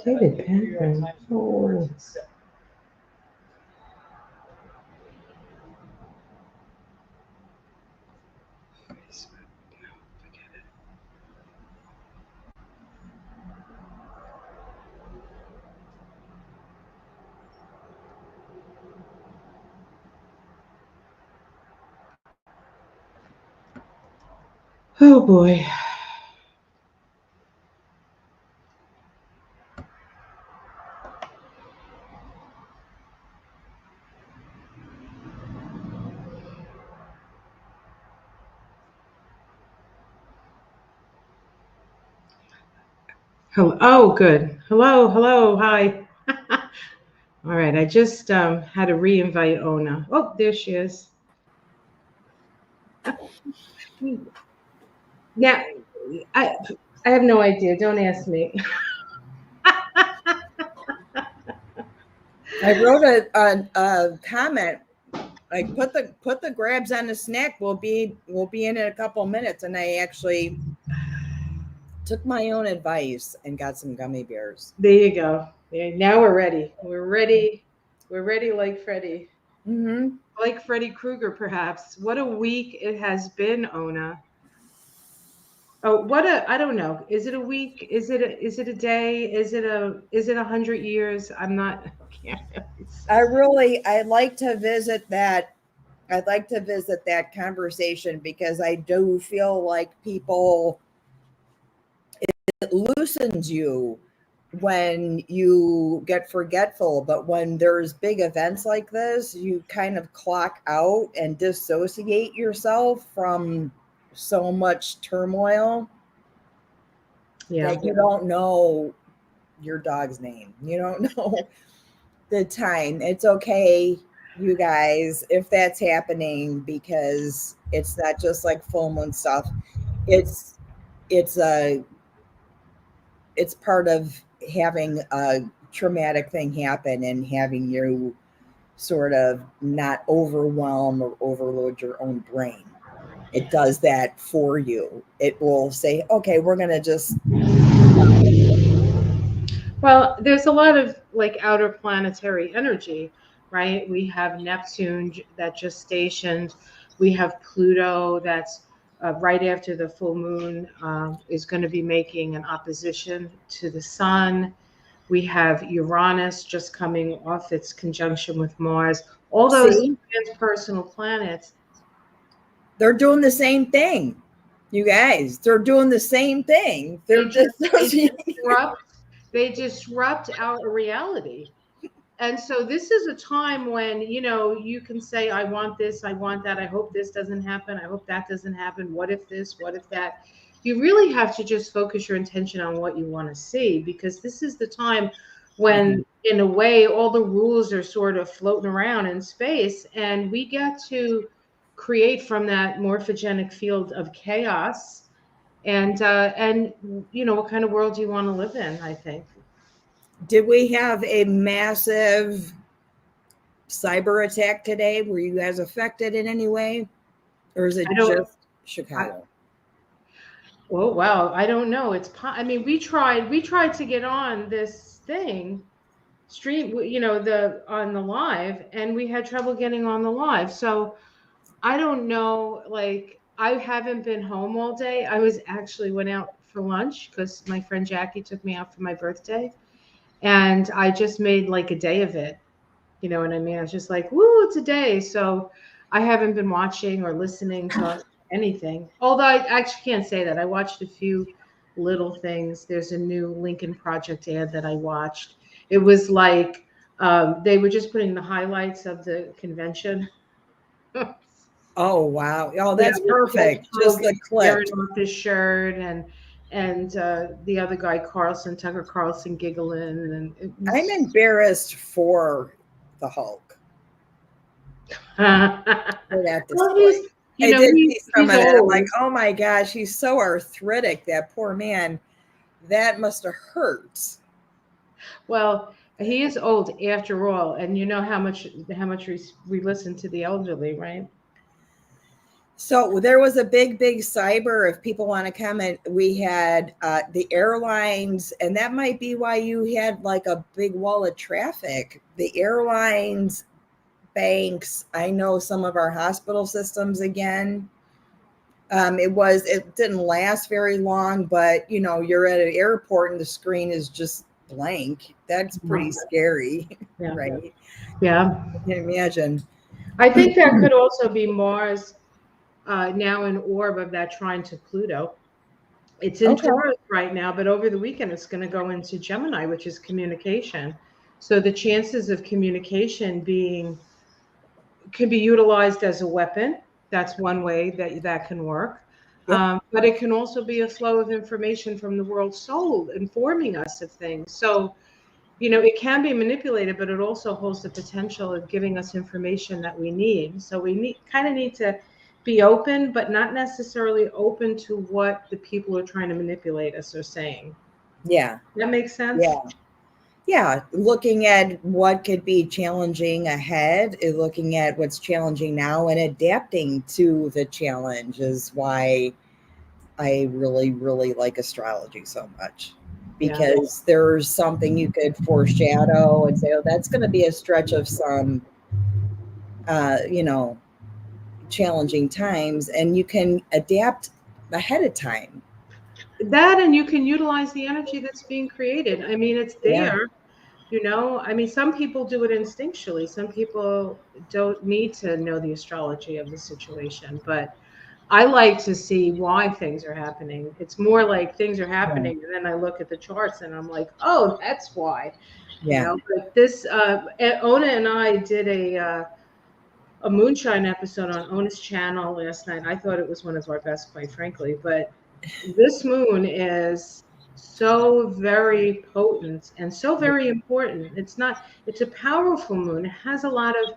David Penguin. Oh. Oh boy. Hello. Oh, good. Hello, hello, hi. All right, I just had to re-invite Ona. Oh, there she is. Yeah, I I have no idea. Don't ask me. I wrote a comment like put the grabs on the snack. We'll be in a couple minutes, and I actually took my own advice and got some gummy bears. There you go. Now we're ready. We're ready. We're ready like Freddy. Mm-hmm. Like Freddy Krueger, perhaps. What a week it has been, Ona. Oh, I don't know. Is it a week? Is it a day? Is it 100 years? I'm not I can't really say. I'd like to visit that. I'd like to visit that conversation because I do feel like people, it loosens you when you get forgetful, but when there's big events like this, you kind of clock out and dissociate yourself from so much turmoil Yeah. that you don't know your dog's name. You don't know the time. It's okay, you guys, if that's happening, because it's not just like full moon stuff. It's it's a it's part of having a traumatic thing happen and having you sort of not overwhelm or overload your own brain. It does that for you. It will say, okay, we're going to just. Well, there's a lot of like outer planetary energy, right? We have Neptune that just stationed. We have Pluto that's right after the full moon is going to be making an opposition to the sun. We have Uranus just coming off its conjunction with Mars. All those See, transpersonal planets. they're doing the same thing. You guys, they're doing the same thing. They're just. Disrupt. They disrupt our reality. And so this is a time when, you can say, I want this, I want that, I hope this doesn't happen, I hope that doesn't happen, what if this, what if that. You really have to just focus your intention on what you want to see, because this is the time when, in a way, all the rules are sort of floating around in space, and we get to create from that morphogenic field of chaos. And what kind of world do you want to live in, I think. Did we have a massive cyber attack today? Were you guys affected in any way? Or is it I don't. just Chicago? Oh wow, I don't know. I mean, we tried to get on this thing stream, the on the live, and we had trouble getting on the live. So I don't know. Like, I haven't been home all day. I was actually went out for lunch because my friend Jackie took me out for my birthday, and I just made like a day of it. You know what I mean? I was just like, woo, it's a day. So I haven't been watching or listening to anything. Although I actually can't say that. I watched a few little things. There's a new Lincoln Project ad that I watched. It was like they were just putting the highlights of the convention. Oh wow! Oh, Yeah, that's with Hulk perfect. Just the Hogan clip. tearing off his shirt, and the other guy Carlson, Tucker Carlson, giggling, and it I'm was. embarrassed for the Hulk for that Well, display. I did see some he's of that. I'm like, old. oh my gosh, he's so arthritic. That poor man. That must have hurt. Well, he is old after all, and you know how much we listen to the elderly, right? So there was a big cyber. If people want to comment, we had the airlines, and that might be why you had like a big wall of traffic. The airlines, banks, I know some of our hospital systems again. It didn't last very long, but you know, you're at an airport and the screen is just blank. That's pretty scary, Yeah. right? Yeah. I can imagine. I think that could also be Mars now in orb of that trine to Pluto. It's in Okay. Taurus right now, but over the weekend it's going to go into Gemini, which is communication. So the chances of communication being can be utilized as a weapon. That's one way that can work. Yep. But it can also be a flow of information from the world soul informing us of things. So, you know, it can be manipulated, but it also holds the potential of giving us information that we need. So we kind of need to be open, but not necessarily open to what the people who are trying to manipulate us are saying. Yeah. That makes sense? Yeah. Yeah, looking at what could be challenging ahead, looking at what's challenging now and adapting to the challenge is why I really, really like astrology so much. Because there's something you could foreshadow and say, oh, that's going to be a stretch of some, you know, challenging times, and you can adapt ahead of time. That, and you can utilize the energy that's being created. I mean, it's Yeah. there. You know, I mean, some people do it instinctually. Some people don't need to know the astrology of the situation, but I like to see why things are happening. It's more like things are Yeah. happening, and then I look at the charts and I'm like, oh, that's why. You Yeah. know, but this Ona and I did a moonshine episode on Ona's channel last night. I thought it was one of our best, quite frankly. But this moon is so very potent and so very important. It's a powerful moon. It has a lot of,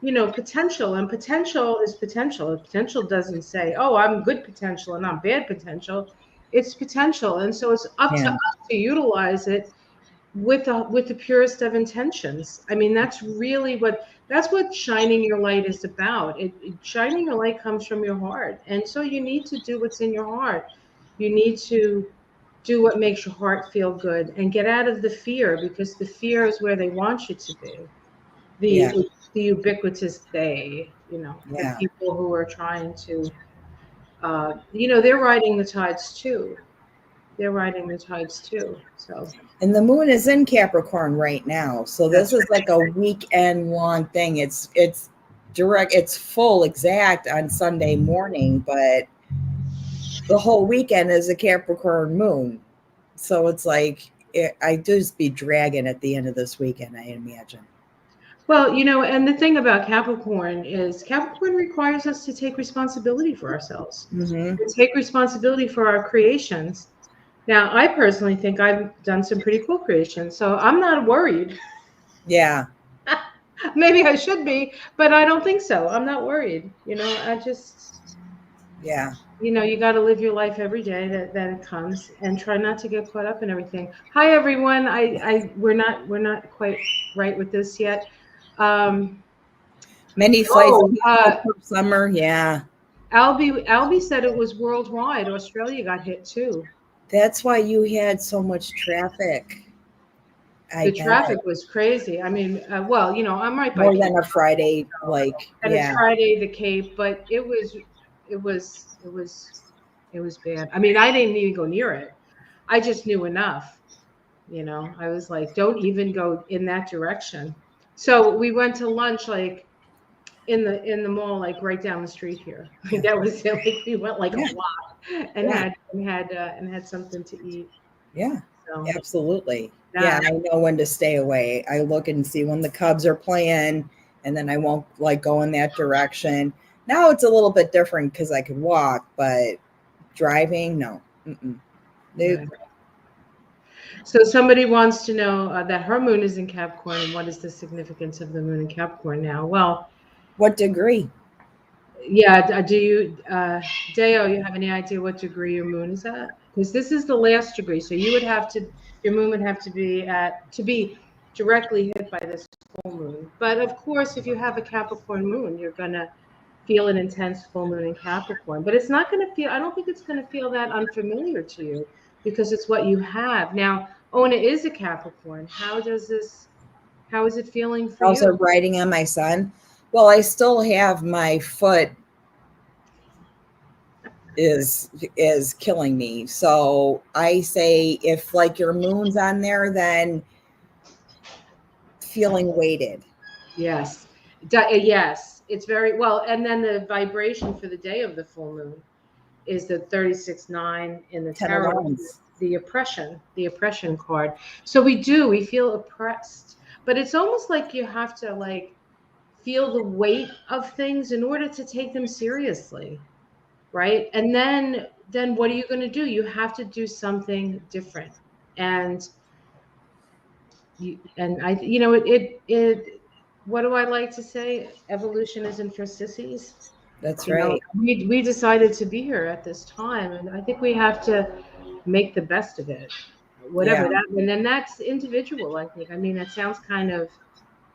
you know, potential, and potential is potential. Potential doesn't say, oh, I'm good potential and I'm bad potential. It's potential. And so it's up to Yeah. us to utilize it with the purest of intentions. I mean, that's what shining your light is about. Shining your light comes from your heart, and so you need to do what's in your heart. You need to do what makes your heart feel good and get out of the fear, because the fear is where they want you to be. Yeah. The ubiquitous they, you know, the Yeah. people who are trying to, you know, they're riding the tides too. They're riding the tides too. So And the moon is in Capricorn right now. So this that's is like a weekend long thing. It's direct, it's full exact on Sunday morning, but the whole weekend is a Capricorn moon. So it's like I just be dragging at the end of this weekend, I imagine. Well, you know, and the thing about Capricorn is Capricorn requires us to take responsibility for ourselves, Mm-hmm. to take responsibility for our creations. Now, I personally think I've done some pretty cool creations, so I'm not worried. Yeah. Maybe I should be, but I don't think so. I'm not worried. You know, I just, Yeah. you know, you got to live your life every day that it comes, and try not to get caught up in everything. Hi, everyone. We're not quite right with this yet. Um, Many flights oh, canceled for summer. Yeah. Albie said it was worldwide. Australia got hit too. That's why you had so much traffic. I The bet. traffic was crazy. I mean, well, you know, I'm right by More Cape than a Friday, like, and it's yeah. Friday, the Cape, but it was, it was, it was bad. I mean, I didn't even go near it. I just knew enough. You know, I was like, don't even go in that direction. So we went to lunch like in the mall, like right down the street here. Yeah. That was it. Like we went like a Yeah. block and Yeah. had something to eat. Yeah. So Absolutely. Yeah, yeah. I know when to stay away. I look and see when the Cubs are playing, and then I won't like go in that direction. Now it's a little bit different because I could walk, but driving, no. Mm-mm. Nope. Right. So somebody wants to know that her moon is in Capricorn, and what is the significance of the moon in Capricorn now? Well, What degree? yeah. Do you, Deo? You have any idea what degree your moon is at? Because this is the last degree, so your moon would have to be directly hit by this full moon. But of course, if you have a Capricorn moon, you're gonna feel an intense full moon in Capricorn. But it's not going to feel, I don't think it's going to feel that unfamiliar to you because it's what you have. Now, Ona is a Capricorn. How is it feeling for Also you? riding on my son. Well, I still have my foot is killing me. So I say if like your moon's on there, then feeling weighted. Yes. Yes. It's very well. And then the vibration for the day of the full moon is the 36-9 in the 10 of tarot, Wands. the oppression card. So we feel oppressed, but it's almost like you have to like feel the weight of things in order to take them seriously, right? And then what are you going to do? You have to do something different. And what do I like to say? Evolution isn't for sissies. That's right. We decided to be here at this time, and I think we have to make the best of it, whatever Yeah. that. And then that's individual. I think. I mean, that sounds kind of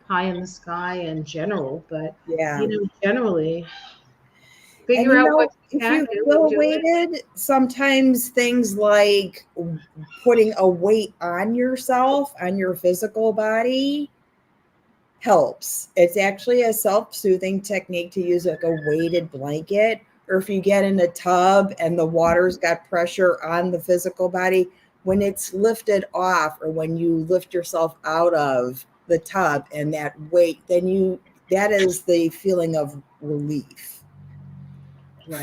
pie in the sky and general, but Yeah. generally, And figure out what you if can you do and feel do it. weighted, sometimes things like putting a weight on yourself, on your physical body, helps. It's actually a self-soothing technique to use like a weighted blanket, or if you get in a tub and the water's got pressure on the physical body, when it's lifted off or when you lift yourself out of the tub and that weight, then that is the feeling of relief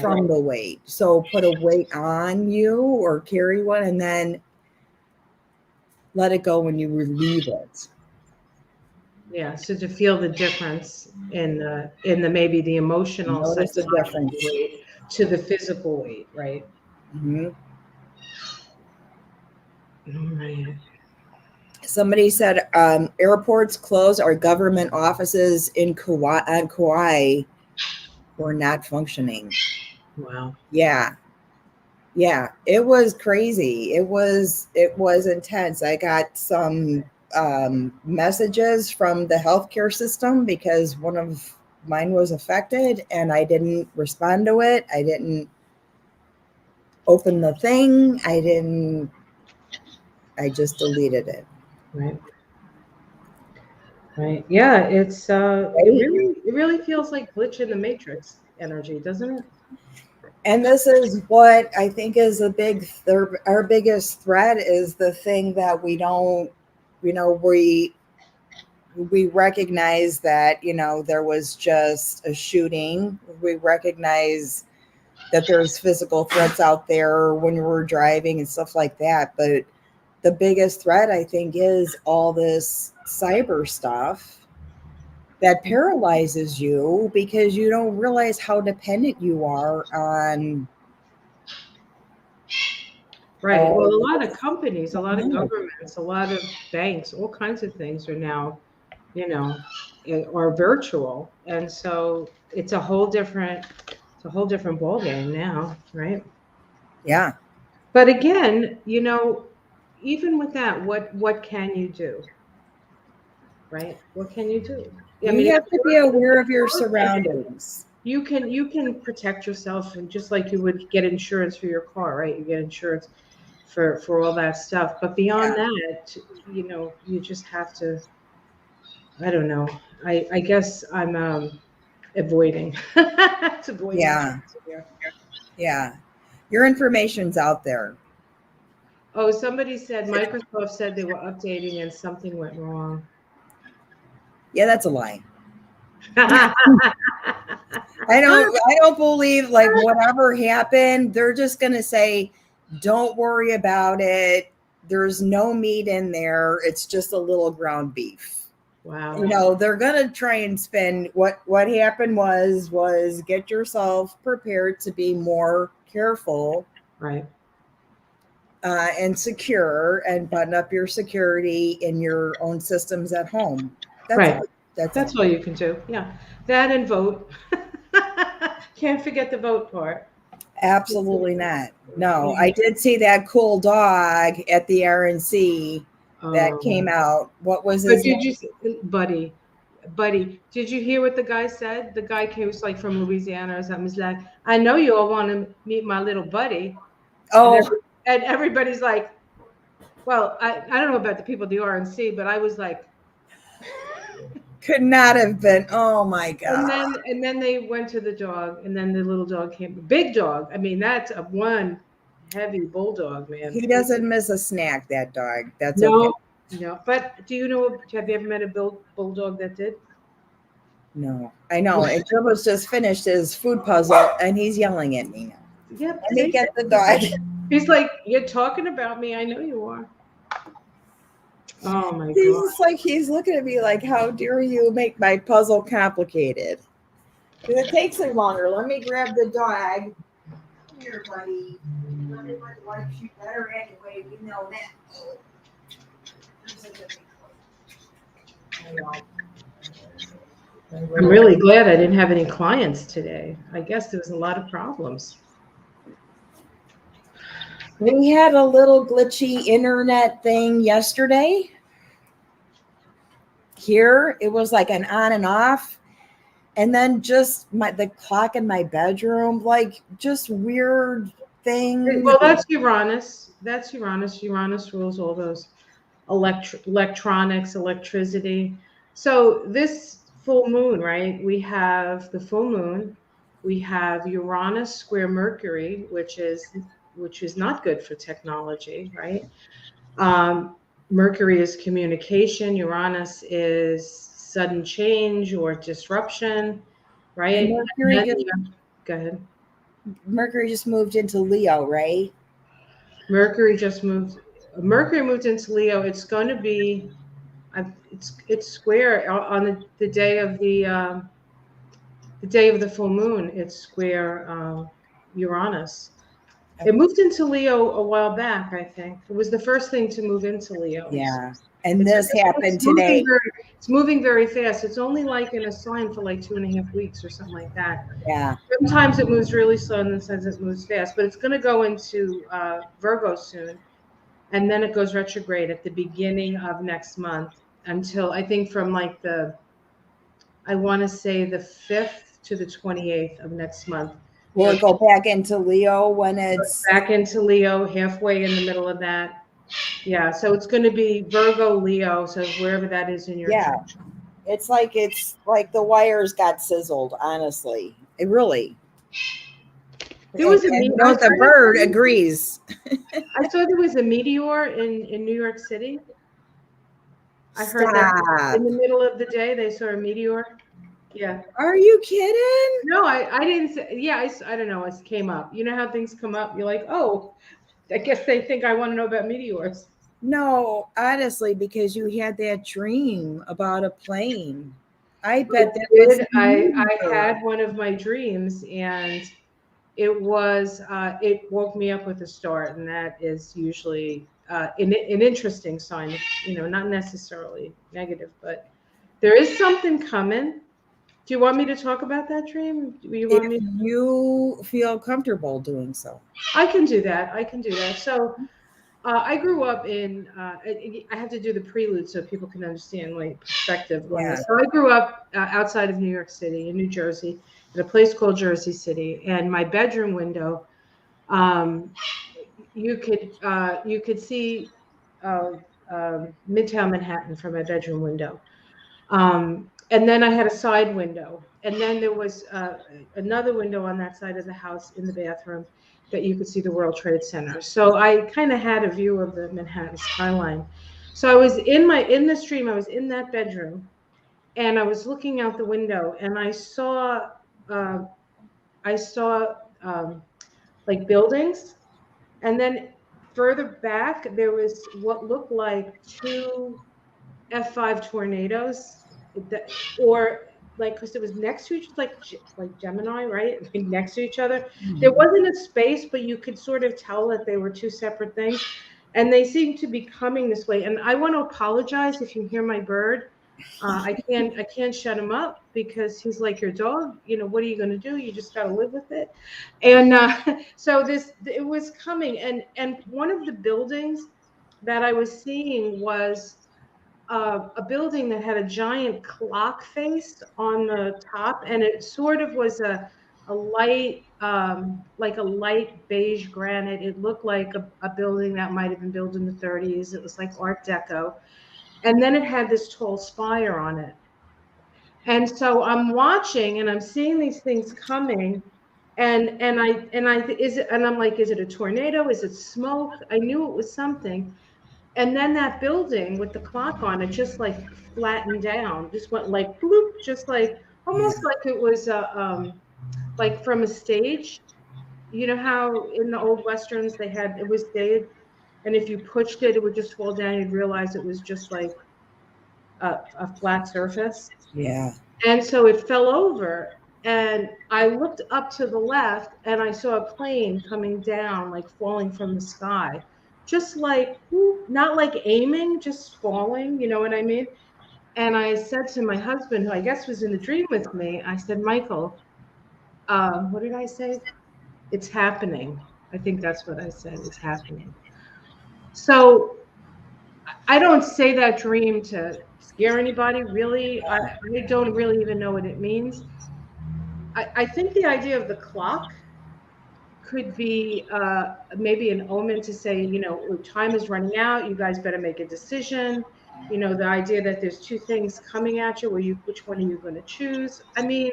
from the weight. So put a weight on you or carry one and then let it go when you relieve it. Yeah, so to feel the difference in the maybe the emotional Notice the psychological difference. weight to the physical weight, right? Mm-hmm. Right. Somebody said airports closed or government offices on Kauai were not functioning. Wow. Yeah. Yeah. It was crazy. It was intense. I got some messages from the healthcare system because one of mine was affected and I didn't respond to it. I didn't open the thing. I just deleted it. Right. Right. Yeah, it's Right? it really feels like glitch in the matrix energy, doesn't it? And this is what I think is our biggest threat is the thing that we don't, we recognize that, there was just a shooting. We recognize that there's physical threats out there when we're driving and stuff like that. But the biggest threat, I think, is all this cyber stuff that paralyzes you because you don't realize how dependent you are on. Right. Well, a lot of companies, a lot of Technology. governments, a lot of banks, all kinds of things are now, are virtual, and so it's a whole different ball game now, right? Yeah. But again, even with that, what can you do? Right? What can you do? I mean, You have to be aware of your surroundings. you can protect yourself, and just like you would get insurance for your car, right? You get insurance for all that stuff. But beyond that, you just have to. I don't know. I guess I'm avoiding. It's avoiding. Yeah. Yeah. Your information's out there. Oh, somebody said Microsoft said they were updating and something went wrong. Yeah, that's a lie. I don't believe like whatever happened, they're just going to say, don't worry about it. There's no meat in there. It's just a little ground beef. Wow. They're going to try and spend what happened was get yourself prepared to be more careful. Right. And secure and button up your security in your own systems at home. Right. That's all you can do. Yeah. That and vote. Can't forget the vote part. Absolutely not. No, I did see that cool dog at the RNC that came out. What was his name? Buddy. buddy, did you hear what the guy said? The guy came, was like from Louisiana or something. He's like, I know you all want to meet my little buddy. Oh, And everybody's like, well, I don't know about the people at the RNC, but I was like, could not have been. Oh my God. and then they went to the dog, and then the little dog came. Big dog. I mean, that's a one heavy bulldog, man. He doesn't miss a snack, that dog. That's okay. No, no. But do you know? Have you ever met a bulldog that did? No, I know. And Gerbo's just finished his food puzzle, and he's yelling at me now. Yep. Let me get the dog. He's like, you're talking about me. I know you are. Oh my God. He's like, he's looking at me like, how dare you make my puzzle complicated? Because it takes him longer. Let me grab the dog. Here, buddy. Everybody likes you better anyway. We know that. I'm really glad I didn't have any clients today. I guess there was a lot of problems. We had a little glitchy internet thing yesterday. Here, it was like an on and off. And then just the clock in my bedroom, like just weird things. Well, that's Uranus. That's Uranus. Uranus rules all those electronics, electricity. So this full moon, right? We have the full moon. We have Uranus square Mercury, which is not good for technology, right? Mercury is communication. Uranus is sudden change or disruption, right? Go ahead. Mercury just moved into Leo, right? Mercury moved into Leo. It's going to be, it's square on the day of the day of the full moon. It's square Uranus. It moved into Leo a while back, I think. It was the first thing to move into Leo. Yeah. And this happened today. It's moving very fast. It's only like in a sign for like 2.5 weeks or something like that. Yeah. Sometimes it moves really slow and sometimes it moves fast. But it's going to go into Virgo soon. And then it goes retrograde at the beginning of next month until I think from like I want to say the 5th to the 28th of next month. Will it go back into Leo when it's back into Leo, halfway in the middle of that? Yeah, so it's going to be Virgo, Leo, so wherever that is in your chart. It's like the wires got sizzled, honestly. It really. There was the bird agrees. I saw there was a meteor in New York City. I heard that in the middle of the day they saw a meteor. Yeah. Are you kidding? No, I didn't say. Yeah, I don't know. It came up. You know how things come up? You're like, oh, I guess they think I want to know about meteors. No, honestly, because you had that dream about a plane. I bet that was. I had one of my dreams, and it was. It woke me up with a start, and that is usually an interesting sign. Not necessarily negative, but there is something coming. Do you want me to talk about that dream? You feel comfortable doing so. I can do that. So I grew up in, I have to do the prelude so people can understand my perspective. Yeah. So I grew up outside of New York City, in New Jersey, at a place called Jersey City. And my bedroom window, you could see Midtown Manhattan from my bedroom window. And then I had a side window. And then there was another window on that side of the house in the bathroom that you could see the World Trade Center. So I kind of had a view of the Manhattan skyline. So I was in this dream, I was in that bedroom and I was looking out the window and I saw like buildings. And then further back, there was what looked like 2 F5 tornadoes. Because it was next to each other, like Gemini, right? Like next to each other. Mm-hmm. There wasn't a space, but you could sort of tell that they were two separate things. And they seem to be coming this way. And I want to apologize if you hear my bird. I can't shut him up because he's like your dog. What are you going to do? You just got to live with it. And so it was coming. And one of the buildings that I was seeing was a building that had a giant clock face on the top, and it sort of was a light, like a light beige granite. It looked like a building that might have been built in the 30s. It was like Art Deco. And then it had this tall spire on it. And so I'm watching and I'm seeing these things coming. And I'm like, is it a tornado? Is it smoke? I knew it was something. And then that building with the clock on it just like flattened down, just went like bloop, just like Yeah. almost like it was like from a stage. You know how in the old westerns they had it was staged, and if you pushed it, it would just fall down. You'd realize it was just like a flat surface. Yeah. And so it fell over. And I looked up to the left and I saw a plane coming down, like falling from the sky, just like, not like aiming, just falling. You know what I mean? And I said to my husband, who I guess was in the dream with me, I said, Michael, what did I say? It's happening. I think that's what I said. It's happening. So I don't say that dream to scare anybody, really. I don't really even know what it means. I think the idea of the clock could be maybe an omen to say, time is running out. You guys better make a decision. The idea that there's two things coming at you, which one are you going to choose? I mean,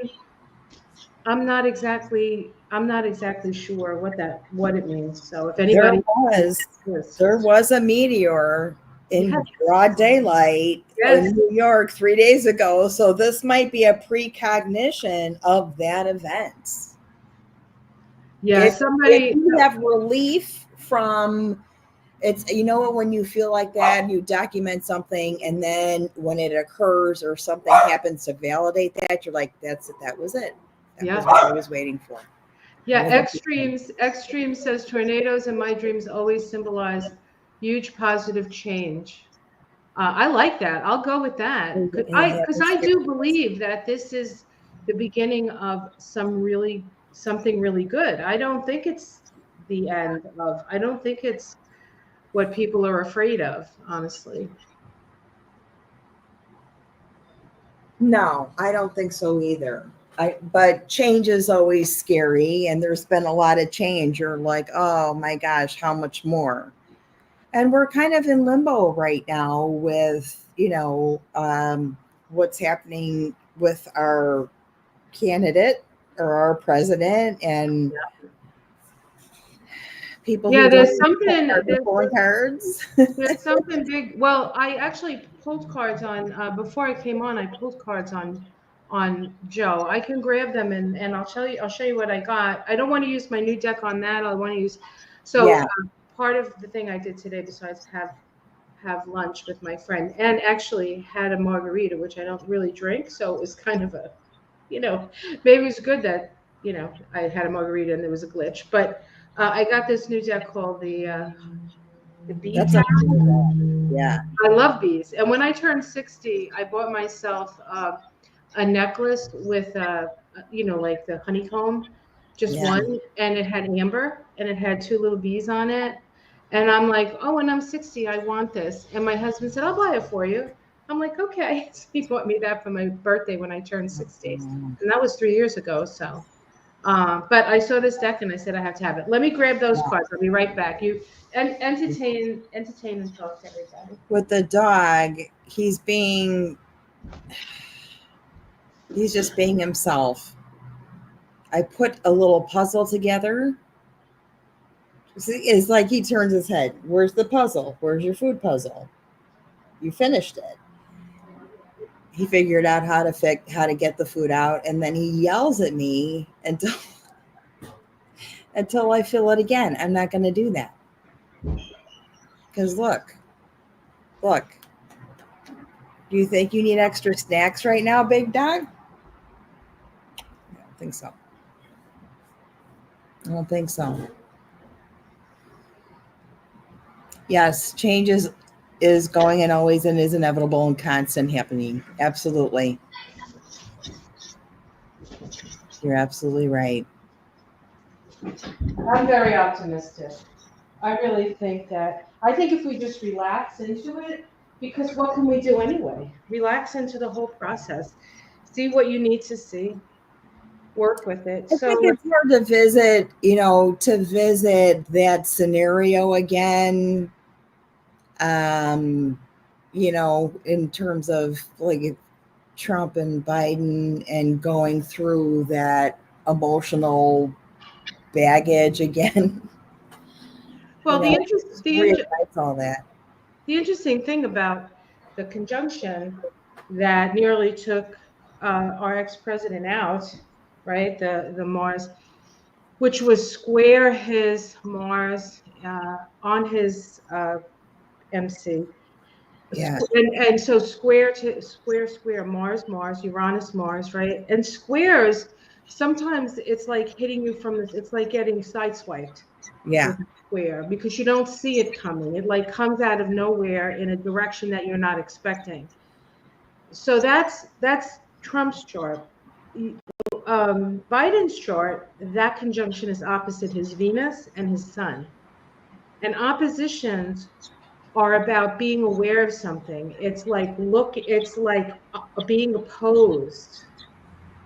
I'm not exactly sure what it means. So if There anybody was yes. there was a meteor in Yes. broad daylight Yes. in New York 3 days ago. So this might be a precognition of that event. Yeah, If somebody. you have relief from it's, when you feel like that, you document something, and then when it occurs or something happens to validate that, you're like, that's it, that was it. That Yeah. was what I was waiting for. Yeah, extremes says tornadoes in my dreams always symbolize huge positive change. I like that. I'll go with that. Because I do believe that this is the beginning of something really good. I don't think it's the end of. I don't think it's what people are afraid of, honestly. No, I don't think so either. But change is always scary, and there's been a lot of change. You're like, oh my gosh, how much more? And we're kind of in limbo right now with, what's happening with our candidate or our president and people Yeah, who don't pulling cards. there's something big. Well, I actually pulled cards on before I came on. I pulled cards on Joe. I can grab them and I'll show you what I got. I don't want to use my new deck on that. I want to use so Yeah. part of the thing I did today, besides have lunch with my friend and actually had a margarita, which I don't really drink, so it was kind of a, maybe it was good that I had a margarita and there was a glitch. But I got this new deck called the bee That's tarot. yeah. I love bees. And when I turned 60, I bought myself a necklace with, like the honeycomb, just Yeah. one, and it had amber and it had two little bees on it. And I'm like, oh, when I'm 60, I want this. And my husband said, I'll buy it for you. I'm like, okay. So he bought me that for my birthday when I turned 60. And that was 3 years ago. So, but I saw this deck and I said, I have to have it. Let me grab those cards. I'll be right back. You and entertain and talk to everybody. With the dog, he's just being himself. I put a little puzzle together. It's like he turns his head. Where's the puzzle? Where's your food puzzle? You finished it. He figured out how to get the food out, and then he yells at me until I fill it again. I'm not going to do that. Because look. Do you think you need extra snacks right now, big dog? I don't think so. Yes, change is going and always and is inevitable and constant happening. Absolutely. You're absolutely right. I'm very optimistic. I really think that, I think if we just relax into it, Because what can we do anyway? Relax into the whole process. See what you need to see. Work with it. I think So it's hard to visit, to visit that scenario again. Um, in terms of like Trump and Biden and going through that emotional baggage again. well, Reignite all that. the interesting thing about the conjunction that nearly took our ex-president out, right? The Mars, which was square his Mars on his MC. Yeah. And so square to square, Mars, Uranus, Mars, right? And squares, sometimes it's like hitting you from this, it's like getting sideswiped Yeah. with a square because you don't see it coming. It like comes out of nowhere in a direction that you're not expecting. So that's Trump's chart. Biden's chart, that conjunction is opposite his Venus and his Sun. And oppositions are about being aware of something. It's like being opposed,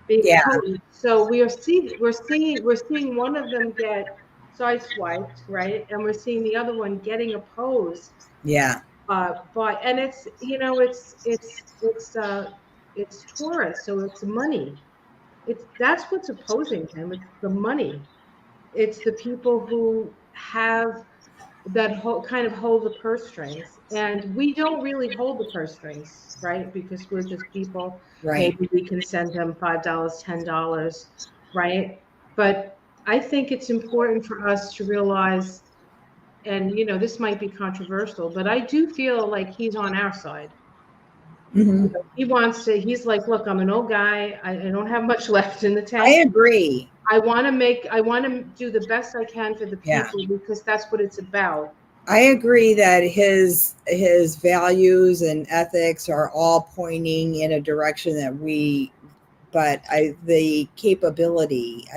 being Yeah. opposed. So we're seeing one of them get sideswiped, right? And we're seeing the other one getting opposed. Yeah. But and it's it's Taurus, so it's money. It's that's what's opposing him. It's the money. It's the people who have kind of hold the purse strings, and we don't really hold the purse strings, right? Because we're just people. Right. Maybe we can send them $5, $10, right? But I think it's important for us to realize, and this might be controversial, but I do feel like he's on our side. Hmm. He wants to. He's like, look, I'm an old guy. I don't have much left in the I tank. agree. I want to do the best I can for the Yeah. people because that's what it's about. I agree that his values and ethics are all pointing in a direction that but the capability,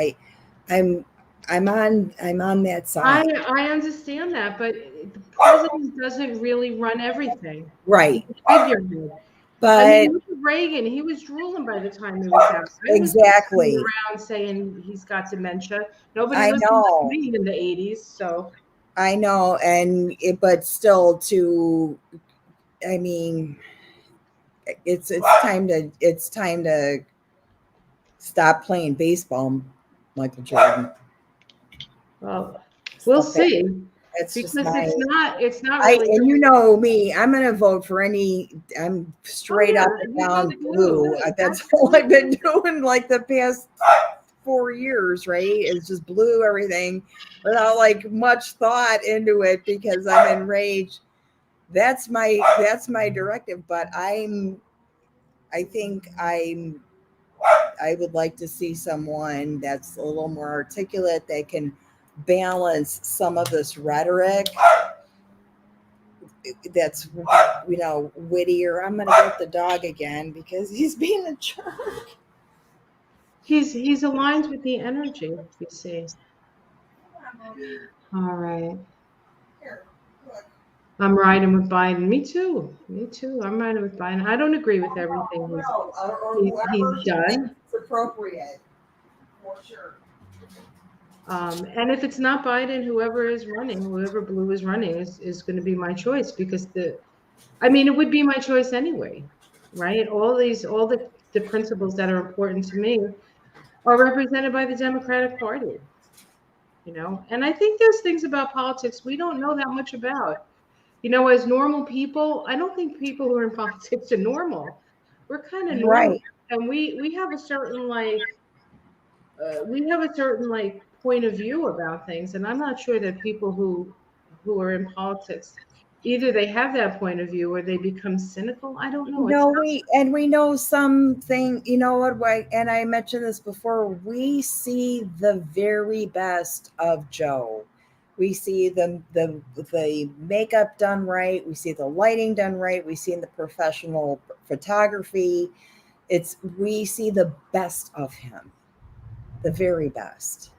I'm I'm on that I side. I understand that, but the president doesn't really run everything. He's Right. a figurehead. I But mean, look at Reagan. He was drooling by the time he was out. I was sitting exactly. around saying he's got dementia. Nobody I listened to know. me in the 80s. So I know. But still I mean, it's time to stop playing baseball, Michael Jordan. well, we'll Stop that. see. That's just Because my it's not I really. and you know me, I'm gonna vote for I'm Oh straight yeah, up and we both down do. blue. That's all I've been Absolutely. doing like the past 4 years, right? It's just blue everything without like much thought into it because I'm enraged. That's my directive. But I think I would like to see someone that's a little more articulate that can balance some of this rhetoric that's wittier. I'm gonna get the dog again because he's being a jerk. He's aligned with the energy, you see. All right. Here, look. I'm riding with Biden. Me too. Me too. I'm riding with Biden. I don't agree with everything No, or he's whoever he thinks done. is appropriate, for sure. And if it's not Biden, whoever is running, whoever blue is running is going to be my choice because I mean, it would be my choice anyway, right? All the principles that are important to me are represented by the Democratic Party, And I think there's things about politics we don't know that much about. As normal people, I don't think people who are in politics are normal. We're kind of normal, Right. and we have a certain point of view about things, and I'm not sure that people who are in politics either they have that point of view or they become cynical. I don't know. It's No, not. we know something. You know what? And I mentioned this before. We see the very best of Joe. We see the makeup done right. We see the lighting done right. We see the professional photography. We see the best of him, the very best.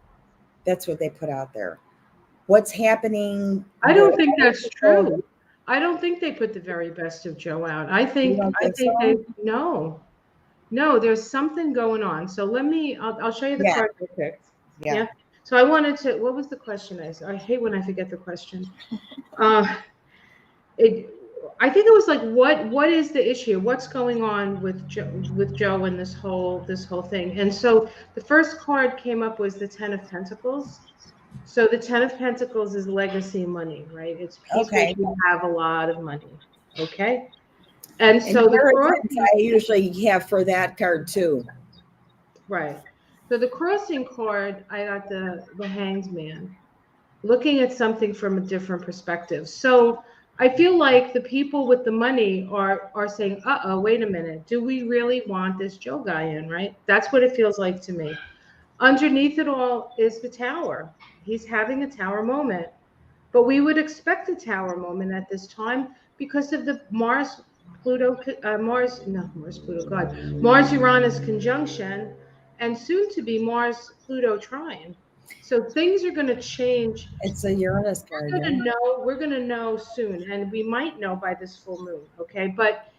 That's what they put out there. What's happening I with don't think other that's people? true. I don't think they put the very best of Joe out. I You think don't I think think they so? no. No, there's something going on. So I'll show you the Yeah, card I picked. yeah. Yeah. So I wanted to, what was the question? I hate when I forget the question. Uh, it, I think it was like, what is the issue? What's going on with Joe and this whole thing? And so the first card came up was the Ten of Pentacles. So the Ten of Pentacles is legacy money, right? It's people Okay. who have a lot of money. Okay. And And so the inheritance crossing, I usually have for that card too. right. So the crossing card, I got the Hanged Man, looking at something from a different perspective. So I feel like the people with the money are saying, "Uh-oh, wait a minute. Do we really want this Joe guy in?" Right? That's what it feels like to me. Underneath it all is the Tower. He's having a Tower moment. But we would expect a Tower moment at this time because of the Mars Uranus conjunction, and soon to be Mars Pluto trine. So things are going to change. It's a Uranus card, yeah. We're going to know soon, and we might know by this full moon. Okay. But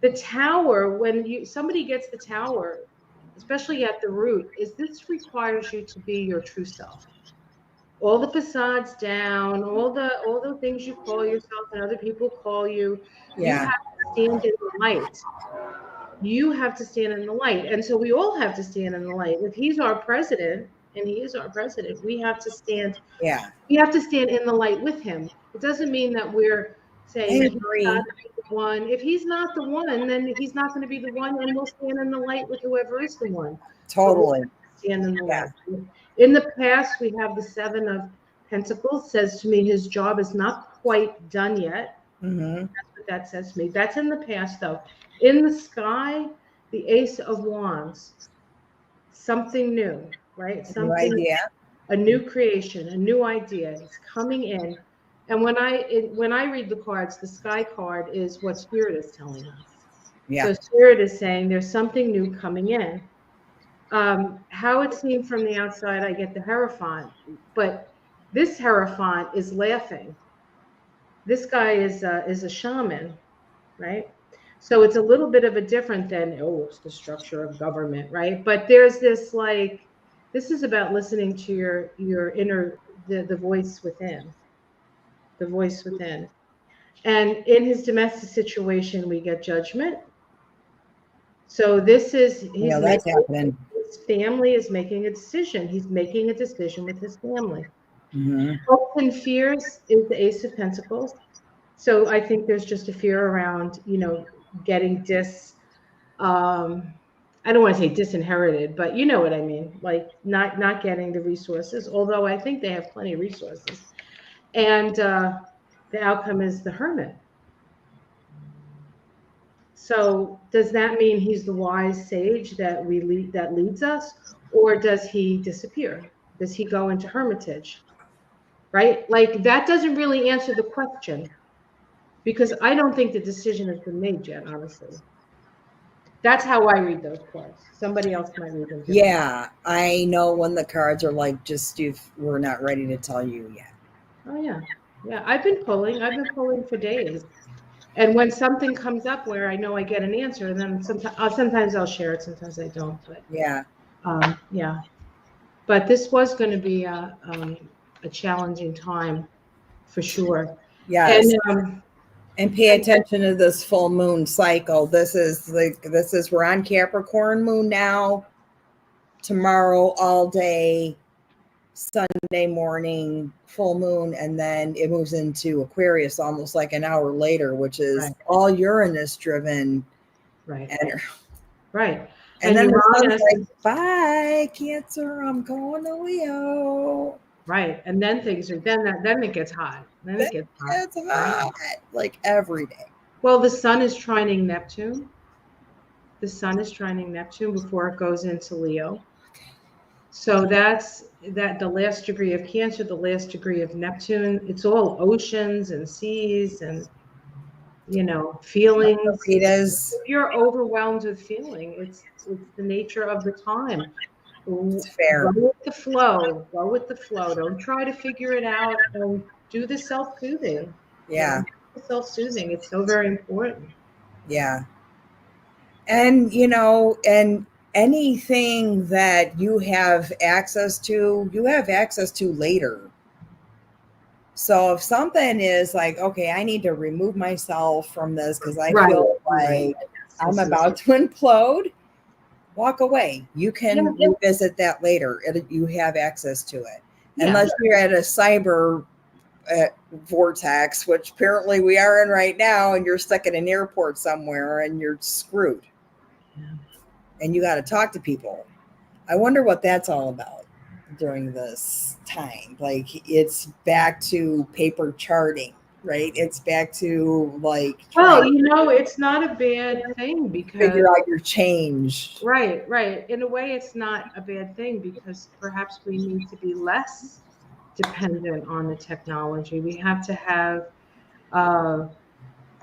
the Tower, when somebody gets the Tower, especially at the root, is this requires you to be your true self. All the facades down, all the things you call yourself and other people call you. You have Yeah. to stand in the light. You have to stand in the light. And so we all have to stand in the light. If he's our president, and he is our president, Yeah. we have to stand in the light with him. It doesn't mean that we're I saying he's got agree. to be the one. If he's not the one, then he's not going to be the one, and we'll stand in the light with whoever is the one. But we Totally. have to stand in the Yeah. light. In the past, we have the Seven of Pentacles says to me his job is not quite done yet. Mm-hmm. That's what that says to me. That's in the past, though. In the sky, the Ace of Wands, something new, right? New Something, idea. a new creation, a new idea is coming in. And when I read the cards, the sky card is what Spirit is telling us. Yeah. So Spirit is saying there's something new coming in. How it's seen from the outside, I get the Hierophant, but this Hierophant is laughing. This guy is a shaman, right? So it's a little bit of a different than, oh, it's the structure of government, right? But there's this like, this is about listening to your inner, the voice within, the voice within. And in his domestic situation, we get Judgment. So this is, You know, that's happening. his family is making a decision. He's making a decision with his family. Mm-hmm. Hopes and fears is the Ace of Pentacles. So I think there's just a fear around, getting um, I don't want to say disinherited, but you know what I mean, like not getting the resources. Although I think they have plenty of resources, and the outcome is the Hermit. So does that mean he's the wise sage that that leads us, or does he disappear? Does he go into hermitage? Right? Like that doesn't really answer the question because I don't think the decision has been made yet, honestly. That's how I read those cards. Somebody else might read them differently. Yeah. I know when the cards are like, just if we're not ready to tell you yet. Oh yeah. Yeah. I've been pulling for days. And when something comes up where I know I get an answer, then sometimes I'll share it, sometimes I don't. But Yeah. yeah. But this was going to be a challenging time for sure. Yes. And pay attention to this full moon cycle. This is we're on Capricorn moon now. Tomorrow all day, Sunday morning, full moon, and then it moves into Aquarius almost like an hour later, which is right. all Uranus driven. Right. And, right. And then Uranus, the sun's like, bye, Cancer, I'm going to Leo. Right. And then then it gets hot. Then it gets hot. It's hot, like every day. Well, the sun is trining Neptune. The sun is trining Neptune before it goes into Leo. So that's the last degree of Cancer, the last degree of Neptune. It's all oceans and seas and, feelings. It is. If you're overwhelmed with feeling, it's the nature of the time. It's fair. Go with the flow. Go with the flow. Don't try to figure it out and do the self-soothing. Yeah. self-soothing. It's so very important. Yeah. And, and anything that you have access to, you have access to later. So if something is like, okay, I need to remove myself from this because I feel like I'm about to implode, walk away. You can revisit that later. You have access to it. Unless you're at a cyber vortex, which apparently we are in right now, and you're stuck in an airport somewhere and you're screwed. Yeah. And you got to talk to people. I wonder what that's all about during this time. Like, it's back to paper charting, right? It's back to like, well, it's not a bad thing because figure out your change. Right. In a way, it's not a bad thing because perhaps we need to be less dependent on the technology. We have to have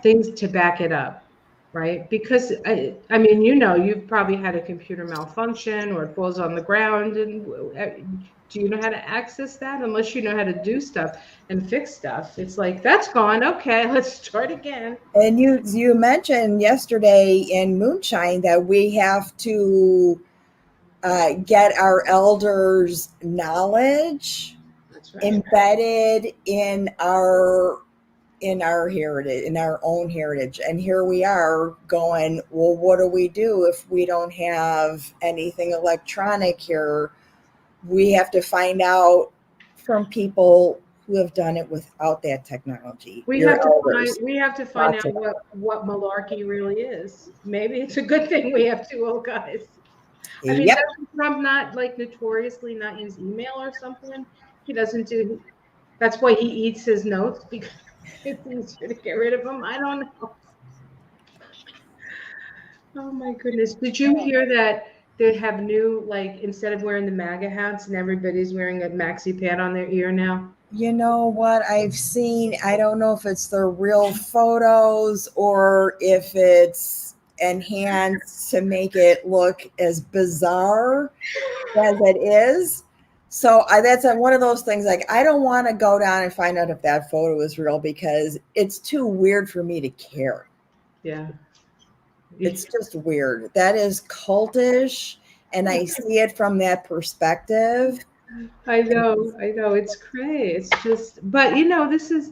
things to back it up, right? Because I mean, you've probably had a computer malfunction or it falls on the ground, and do you know how to access that? Unless you know how to do stuff and fix stuff, it's like that's gone. Okay, let's start again. And you mentioned yesterday in Moonshine that we have to get our elders' knowledge embedded in our heritage, in our own heritage. And here we are going, well, what do we do if we don't have anything electronic here? We have to find out from people who have done it without that technology. We have to find out what malarkey really is. Maybe it's a good thing we have two old guys. I mean, doesn't Trump not notoriously not use email or something? He doesn't do. That's why he eats his notes, because it's easier to get rid of them. I don't know. Oh my goodness! Did you hear that they have new, like, instead of wearing the MAGA hats, and everybody's wearing a maxi pad on their ear now? You know what I've seen? I don't know if it's the real photos or if it's enhanced to make it look as bizarre as it is. So that's one of those things, like, I don't want to go down and find out if that photo is real because it's too weird for me to care. Yeah. It's just weird. That is cultish, and I see it from that perspective. I know. It's crazy. It's just, but this is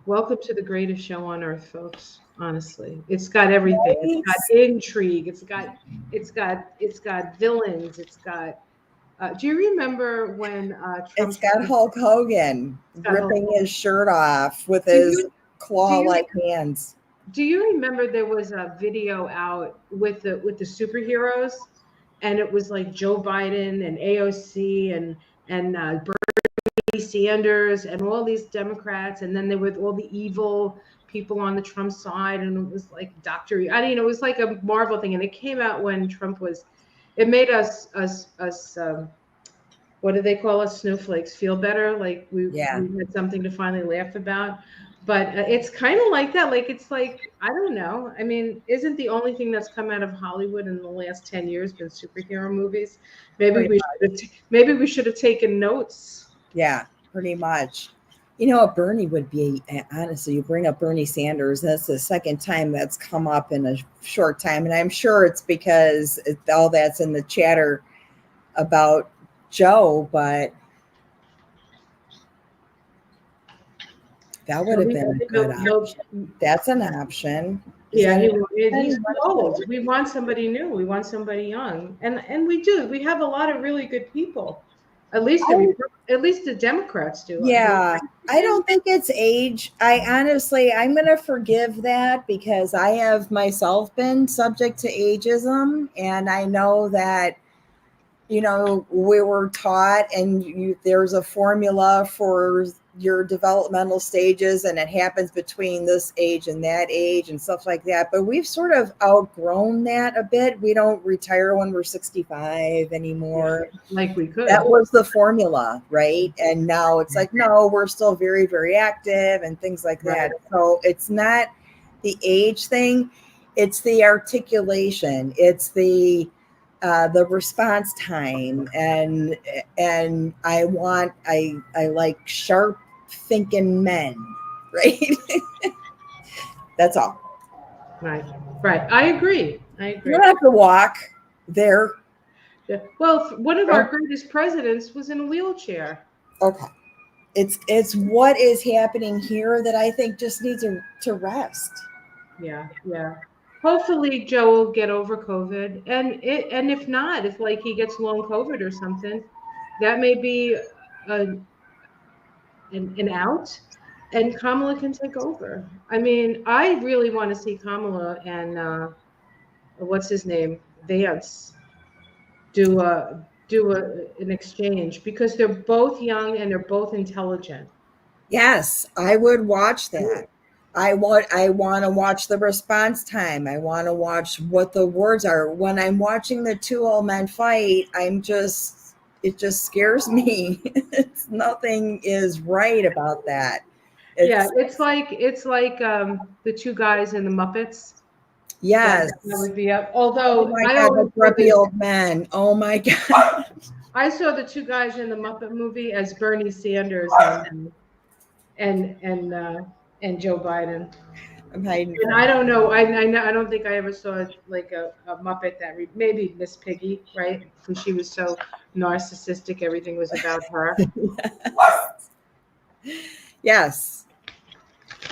welcome to the greatest show on earth, folks. Honestly, it's got everything. Right? It's got intrigue. It's got villains. It's got. Do you remember when Trump? It's got Hulk Hogan ripping his shirt off with his claw-like hands. Do you remember there was a video out with the superheroes, and it was like Joe Biden and AOC and Bernie Sanders and all these Democrats, and then there were all the evil people on the Trump side, and it was like it was like a Marvel thing, and it came out when Trump was. It made us what do they call us, snowflakes, feel better, like we had something to finally laugh about. But it's kind of like that. Like, it's like, I don't know. I mean, isn't the only thing that's come out of Hollywood in the last 10 years been superhero movies? Maybe we should have taken notes. Yeah, pretty much. You know what Bernie would be, honestly, you bring up Bernie Sanders, that's the second time that's come up in a short time. And I'm sure it's because all that's in the chatter about Joe, but that would have been a good option. That's an option. Yeah, he's old. We want somebody new. We want somebody young, and we do. We have a lot of really good people. At least the Democrats do. Yeah, I don't think it's age. I'm going to forgive that because I have myself been subject to ageism, and I know that. We were taught, and there's a formula for your developmental stages, and it happens between this age and that age and stuff like that. But we've sort of outgrown that a bit. We don't retire when we're 65 anymore. Like we could. That was the formula, right? And now it's like, no, we're still very, very active and things like that. So it's not the age thing. It's the articulation. It's the response time, and I like sharp thinking men, right? That's all. Right. I agree. You don't have to walk there. Yeah. Well, one of our greatest presidents was in a wheelchair. Okay. It's what is happening here that I think just needs to rest. Yeah. Hopefully Joe will get over COVID, and if not, if like he gets long COVID or something, that may be an out, and Kamala can take over. I mean, I really want to see Kamala and what's his name, Vance, do an exchange, because they're both young and they're both intelligent. Yes, I would watch that. I want to watch the response time. I want to watch what the words are. When I'm watching the two old men fight, it just scares me. Nothing is right about that. It's like the two guys in the Muppets. Yes. That would be up. Although oh my God, the grumpy old men. Oh my God. I saw the two guys in the Muppet movie as Bernie Sanders and Joe Biden. I'm hiding. And I don't know. I don't think I ever saw like a Muppet that maybe Miss Piggy, right? Because she was so narcissistic, everything was about her. Yes.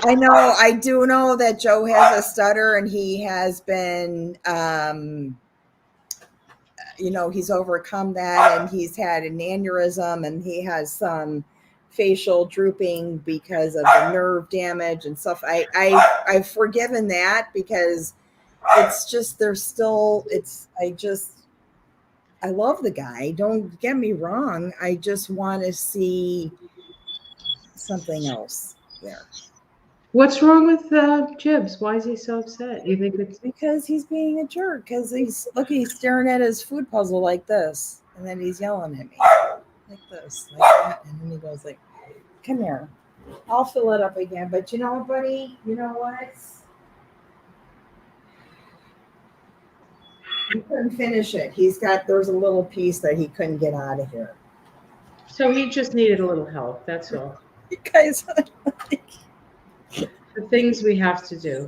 I do know that Joe has a stutter, and he has been, he's overcome that, and he's had an aneurysm, and he has some facial drooping because of the nerve damage and stuff. I've forgiven that, because it's just, I love the guy. Don't get me wrong. I just want to see something else there. What's wrong with Jibs? Why is he so upset? You think it's because he's being a jerk? Because he's staring at his food puzzle like this, and then he's yelling at me like this, like that, and then he goes like, "Come here, I'll fill it up again." But you know what, buddy? You know what? He couldn't finish it. There's a little piece that he couldn't get out of here. So he just needed a little help. That's all. You guys. The things we have to do.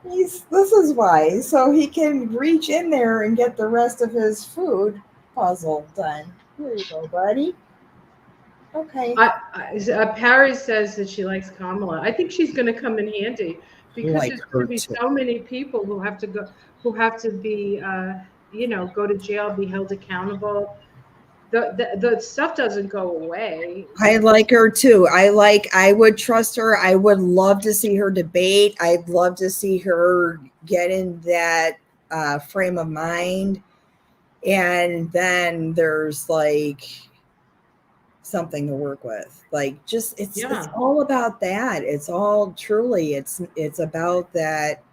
This is why, so he can reach in there and get the rest of his food puzzle done. Here you go, buddy. Okay. Parry says that she likes Kamala. I think she's going to come in handy, because there's going to be so many people who have to be, go to jail, be held accountable. The stuff doesn't go away. I like her too. I would trust her. I would love to see her debate. I'd love to see her get in that frame of mind. And then there's like something to work with. Like, just it's all about that. It's all truly it's about that.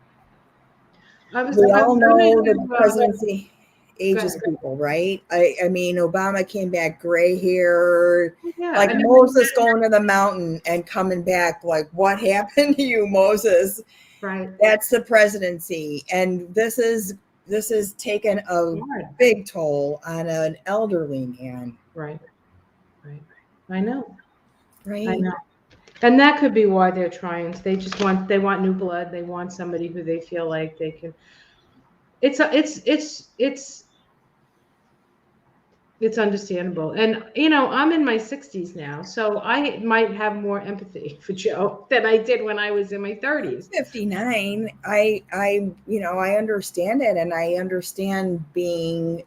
We all know the presidency ages people, right? I mean, Obama came back gray hair, like Moses going to the mountain and coming back like, what happened to you, Moses? Right. That's the presidency. And this is taken a big toll on an elderly man. Right. I know. Right. I know. And that could be why they're trying. They want new blood. They want somebody who they feel like they can. It's understandable. And, I'm in my 60s now, so I might have more empathy for Joe than I did when I was in my 30s. 59. I understand it. And I understand being,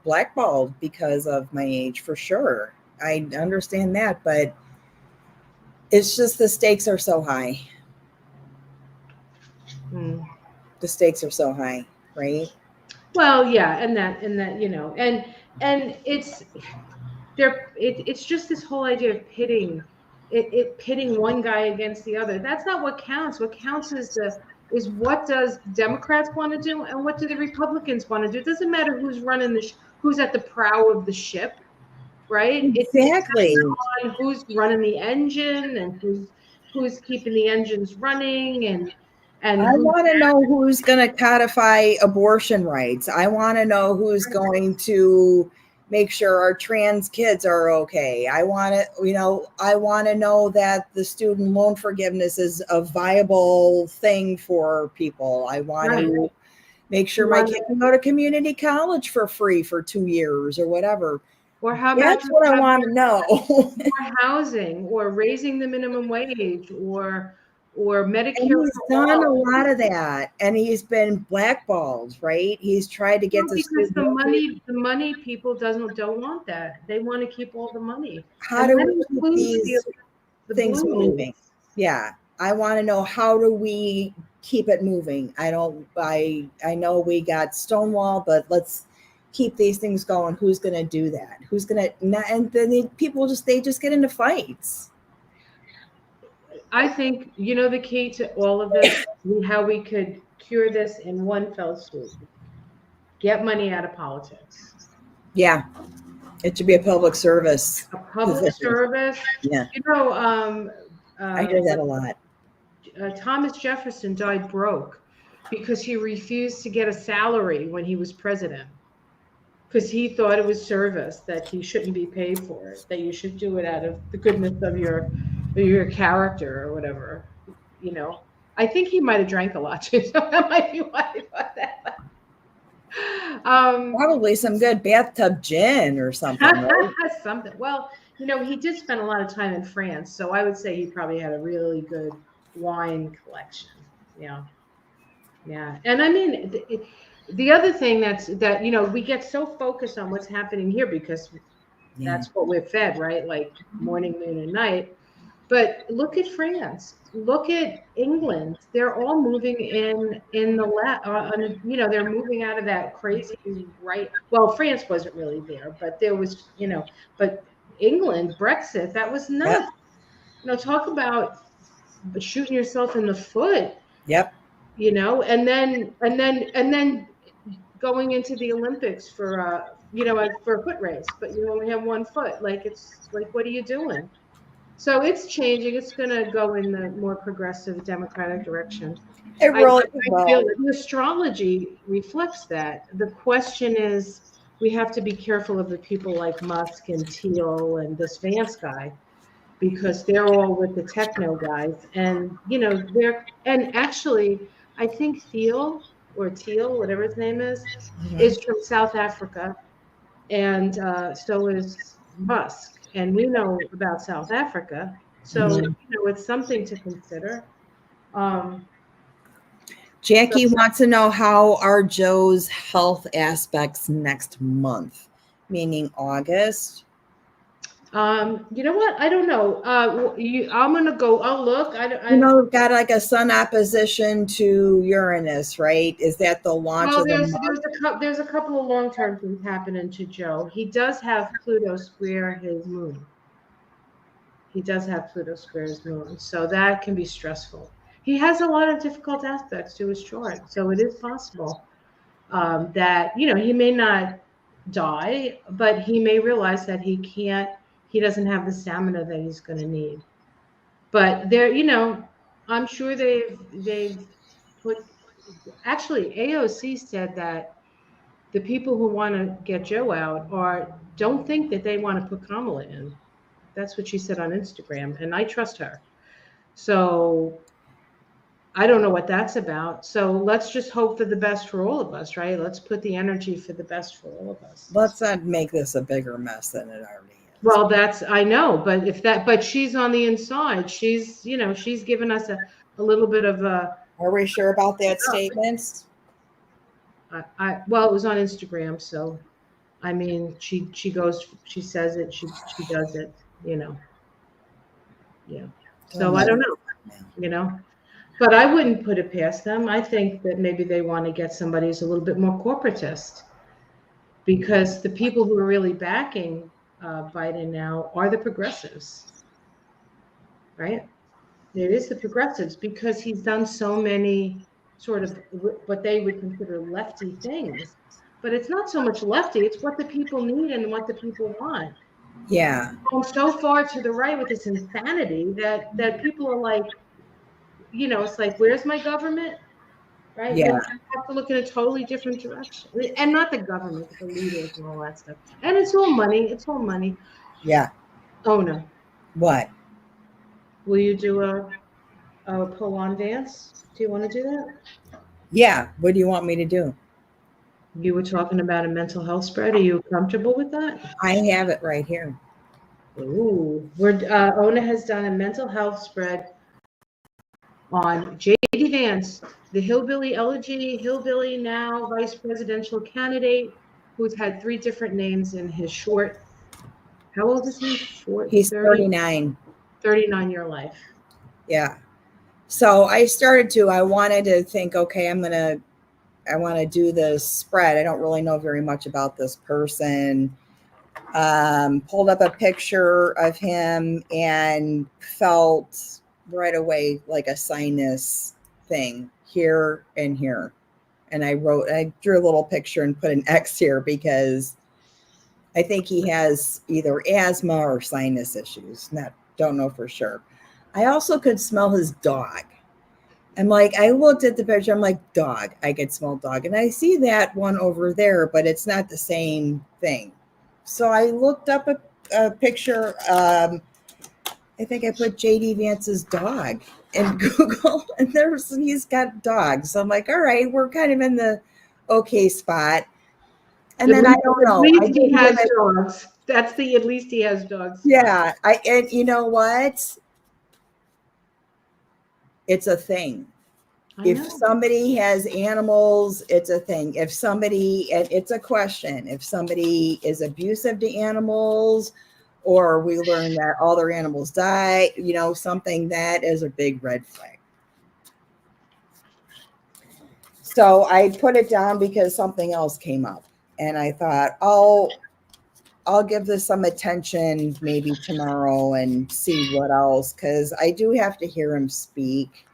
blackballed because of my age, for sure. I understand that, but it's just the stakes are so high. The stakes are so high, right? Well, yeah, and that, and it's just this whole idea of pitting one guy against the other. That's not what counts. What counts is what does Democrats want to do and what do the Republicans want to do. It doesn't matter who's running who's at the prow of the ship, right? Exactly. It's on who's running the engine and who's keeping the engines running and I want to know who's going to codify abortion rights. I want to know who's going to make sure our trans kids are okay. I want to, I want to know that the student loan forgiveness is a viable thing for people. I want to make sure my kid can go to community college for free for 2 years or whatever. Or how about That's what I want to know. More housing, or raising the minimum wage, or Medicare. And he's done a lot of that, and he's been blackballed, right? He's tried to get because the money people don't want that. They want to keep all the money. How do we keep these things moving? Yeah, I want to know, how do we keep it moving? I know we got Stonewall, but let's keep these things going. Who's going to do that? Who's going to? And then people just get into fights. I think, the key to all of this, how we could cure this in one fell swoop: get money out of politics. Yeah, it should be a public service. A public service. Yeah. I hear that a lot. Thomas Jefferson died broke because he refused to get a salary when he was president, because he thought it was service, that he shouldn't be paid for it, that you should do it out of the goodness of your character or whatever. I think he might have drank a lot too, so that might be why he thought that. Probably some good bathtub gin or something. Right? Something. Well, he did spend a lot of time in France, so I would say he probably had a really good wine collection. Yeah. And I mean, the other thing that we get so focused on what's happening here because that's what we're fed, right? Like morning, noon, and night. But look at France. Look at England. They're all moving in the left. They're moving out of that crazy right. Well, France wasn't really there, but there was, but England, Brexit, that was nuts. Talk about shooting yourself in the foot. Yep. And then going into the Olympics for for a foot race, but you only have one foot. Like, it's like, what are you doing? So it's changing. It's going to go in the more progressive democratic direction. It really I feel that the astrology reflects that. The question is, we have to be careful of the people like Musk and Thiel and this Vance guy, because they're all with the techno guys, and actually, I think Thiel, whatever his name is from South Africa, and so is Musk. And we know about South Africa, so it's something to consider. Jackie wants to know, how are Joe's health aspects next month, meaning August? You know what? I don't know. I'm gonna go. I'll look. We've got like a sun opposition to Uranus, right? Is that the launch of the month? There's a couple of long-term things happening to Joe. He does have Pluto square his moon. So that can be stressful. He has a lot of difficult aspects to his chart, so it is possible that he may not die, but he may realize that he doesn't have the stamina that he's going to need. But I'm sure they've put, actually AOC said that the people who want to get Joe out don't think that they want to put Kamala in. That's what she said on Instagram, and I trust her. So I don't know what that's about. So let's just hope for the best for all of us, right? Let's put the energy for the best for all of us. Let's not make this a bigger mess than it already is. Well, I know, but she's on the inside. She's given us a little bit of a. Are we sure about that statement? Well, it was on Instagram, so I mean, she says it, she does it, Yeah. So I don't know, But I wouldn't put it past them. I think that maybe they want to get somebody who's a little bit more corporatist, because the people who are really backing Biden now are the progressives, right? It is the progressives, because he's done so many sort of what they would consider lefty things. But it's not so much lefty, it's what the people need and what the people want. Yeah. Going so far to the right with this insanity that people are like, it's like, where's my government? right? Yeah. We have to look in a totally different direction. And not the government, but the leaders and all that stuff. And it's all money. It's all money. Yeah. Ona, What? will you do a pull-on dance? Do you want to do that? Yeah. What do you want me to do? You were talking about a mental health spread. Are you comfortable with that? I have it right here. Ooh, Ona has done a mental health spread on J.D. Vance, the hillbilly elegy, hillbilly now vice presidential candidate, who's had 3 different names in his short. How old is he? Short He's 30, 39. 39-year life. Yeah. So I started to, I wanted to think, okay, I want to do this spread. I don't really know very much about this person. Pulled up a picture of him and felt right away like a sinus thing here and here. And I drew a little picture and put an X here because I think he has either asthma or sinus issues. Don't know for sure. I also could smell his dog. I'm like, I looked at the picture, I'm like, dog. I could smell dog. And I see that one over there, but it's not the same thing. So I looked up a picture. I think I put JD Vance's dog in Google, and he's got dogs. So I'm like, all right, we're kind of in the okay spot. And then I don't know. At least he has dogs. That's at least he has dogs. Yeah. And you know what? It's a thing. If somebody has animals, it's a thing. It's a question. If somebody is abusive to animals, or we learn that all their animals die, something that is a big red flag. So I put it down because something else came up, and I thought, I'll give this some attention maybe tomorrow and see what else, because I do have to hear him speak.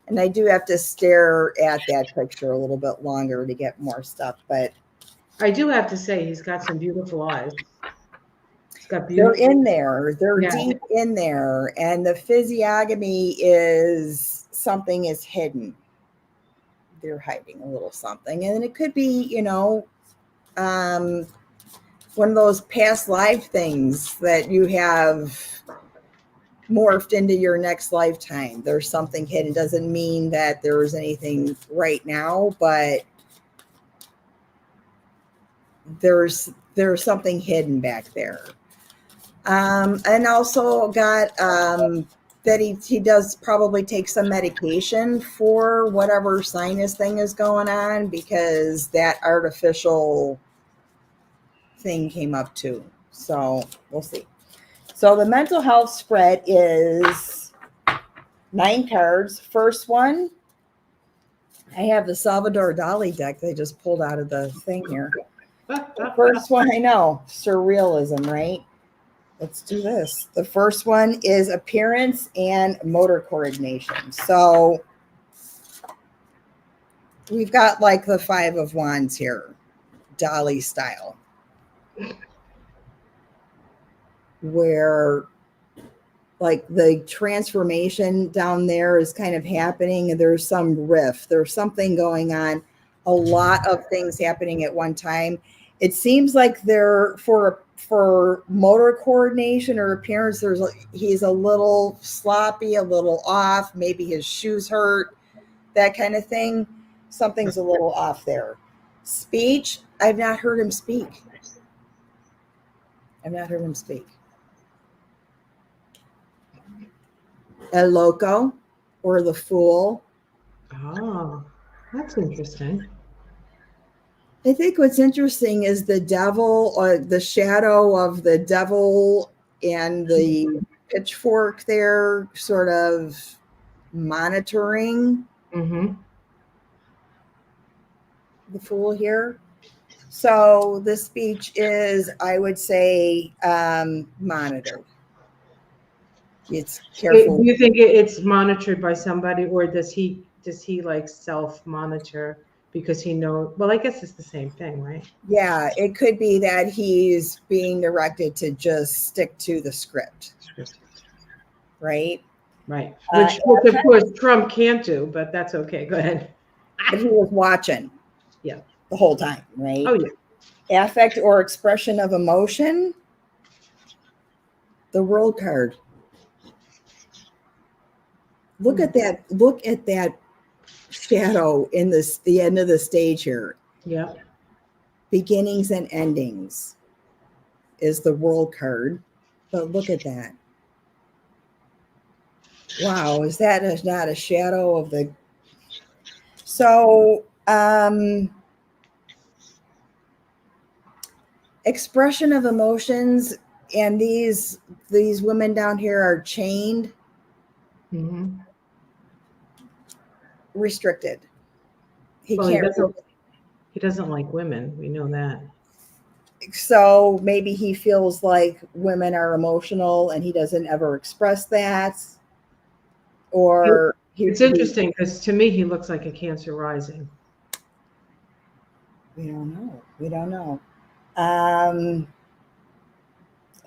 And I do have to stare at that picture a little bit longer to get more stuff. But I do have to say, he's got some beautiful eyes. They're in there. They're deep in there. And the physiognomy is something is hidden. They're hiding a little something. And it could be, one of those past life things that you have morphed into your next lifetime. There's something hidden. Doesn't mean that there's anything right now, but there's something hidden back there. And also got that he does probably take some medication for whatever sinus thing is going on, because that artificial thing came up too. So we'll see. So the mental health spread is 9 cards. First one, I have the Salvador Dali deck they just pulled out of the thing here. First one, I know, surrealism, right? Let's do this. The first one is appearance and motor coordination. So we've got like the 5 of Wands here, Dali style, where like the transformation down there is kind of happening, and there's some rift. There's something going on, a lot of things happening at one time. It seems like they're for motor coordination or appearance, he's a little sloppy, a little off. Maybe his shoes hurt, that kind of thing. Something's a little off there. Speech, I've not heard him speak. El Loco, or the Fool. Oh, that's interesting. I think what's interesting is the devil, or the shadow of the devil, and the pitchfork there sort of monitoring the Fool here. So the speech is, I would say, monitored. It's careful. Do you think it's monitored by somebody, or does he like self-monitor because he knows? Well, I guess it's the same thing, right? Yeah, it could be that he's being directed to just stick to the script. Right? Right. Which of course Trump can't do, but that's okay. Go ahead. but he was watching Yeah. the whole time, right? Oh, yeah. Affect or expression of emotion. The World card. Look at that. Look at that shadow in the end of the stage here. Yeah. Beginnings and endings is the World card. But look at that. Wow, is that not a shadow of the... So, expression of emotions, and these women down here are chained, restricted. He doesn't like women. We know that. So maybe he feels like women are emotional and he doesn't ever express that. Or it's interesting because to me he looks like a Cancer rising. We don't know.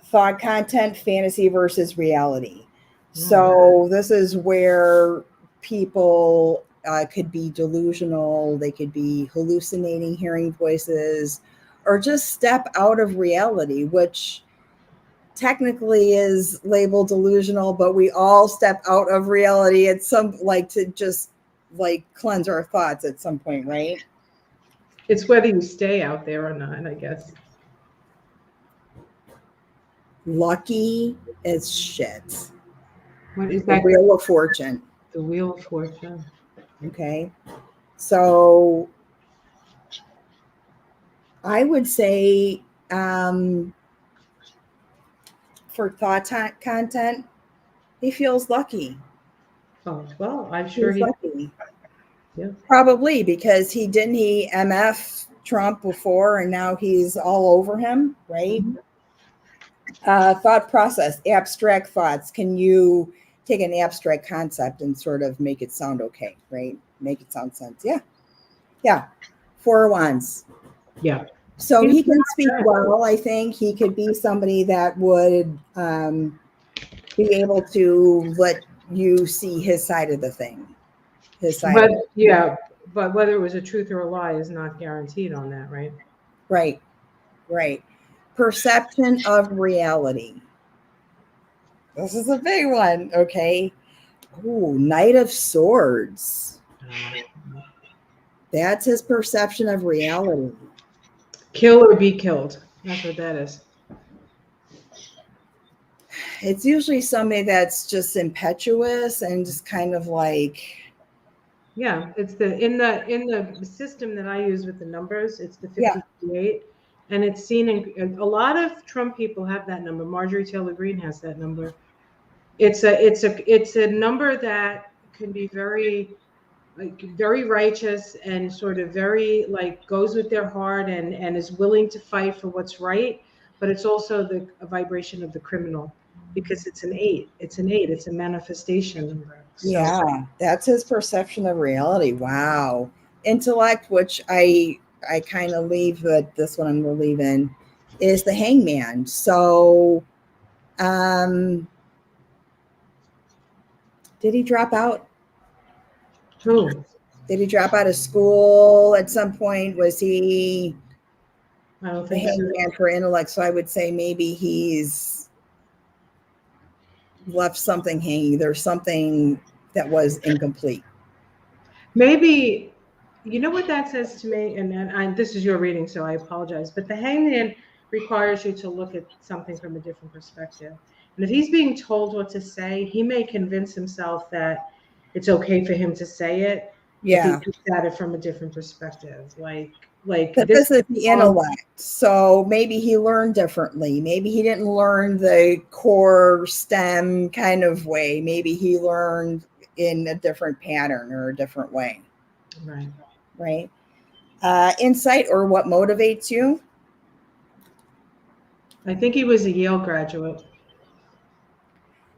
Thought content, fantasy versus reality. So this is where people could be delusional. They could be hallucinating, hearing voices, or just step out of reality, which technically is labeled delusional, but we all step out of reality at some, like, to just like cleanse our thoughts at some point, right? It's whether you stay out there or not, I guess. Lucky as shit. What is the Wheel of Fortune? The Wheel of Fortune. Okay. So I would say for thought content, he feels lucky. Oh, well, I'm sure he's lucky. Yeah. Probably because he MF Trump before, and now he's all over him, right? Thought process, abstract thoughts. Can you take an abstract concept and sort of make it sound okay, right? Make it sound sense. Yeah. 4 of Wands. Yeah. So he can speak well. I think he could be somebody that would be able to let you see his side of the thing. His side. But whether it was a truth or a lie is not guaranteed on that, right? Right. Perception of reality. This is a big one, okay? Ooh, Knight of Swords. That's his perception of reality. Kill or be killed. That's what that is. It's usually somebody that's just impetuous and just kind of like... Yeah, it's in the system that I use with the numbers, it's the 58, and it's seen in a lot of Trump people have that number. Marjorie Taylor Greene has that number. It's a number that can be very righteous and sort of very like goes with their heart and is willing to fight for what's right, but it's also a vibration of the criminal because it's an 8. It's a manifestation number. So, that's his perception of reality. Wow. Intellect, which I kind of leave, but this one I'm going to leave in, is the Hangman. So did he drop out? Who? Did he drop out of school at some point? Was he I don't the think Hangman for intellect? So I would say maybe he's left something hanging. There's something that was incomplete. Maybe, you know what that says to me, and this is your reading, so I apologize, but the Hangman requires you to look at something from a different perspective. And if he's being told what to say, he may convince himself that it's okay for him to say it. Yeah. If he looks at it from a different perspective. But this is the intellect. So maybe he learned differently. Maybe he didn't learn the core STEM kind of way. Maybe he learned in a different pattern or a different way. Right. Insight or what motivates you? I think he was a Yale graduate.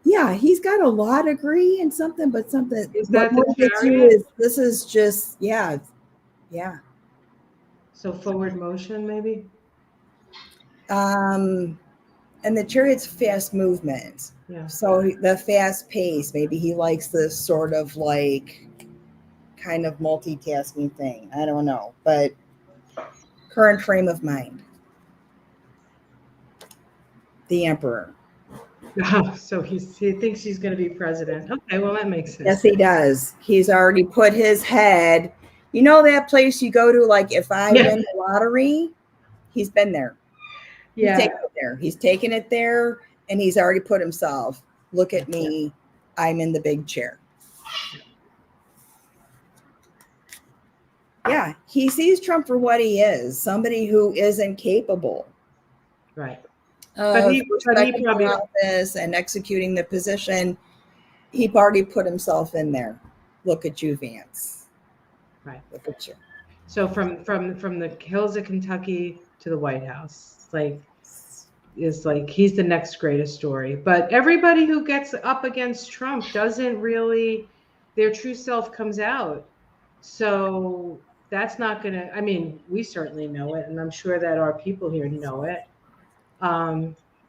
Yeah, he's got a law degree and something, but something. Is that what motivates you is this is just yeah. So forward motion, maybe. And the Chariot's fast movement. Yeah. So the fast pace. Maybe he likes this sort of like kind of multitasking thing. I don't know, but current frame of mind. The emperor. Oh, so he thinks he's going to be president. Okay, well, that makes sense. Yes, he does. He's already put his head. You know that place you go to, like if I win the lottery, he's been there. Yeah. He's taken it there. He's taken it there, and he's already put himself. Look at me. I'm in the big chair. Yeah, he sees Trump for what he is, somebody who isn't capable. Right. Of respecting the office and executing the position. He already put himself in there. Look at you, Vance. Right. Look at you. So from the hills of Kentucky to the White House, is like he's the next greatest story. But everybody who gets up against Trump doesn't really, their true self comes out. So that's not going to, I mean, we certainly know it, and I'm sure that our people here know it.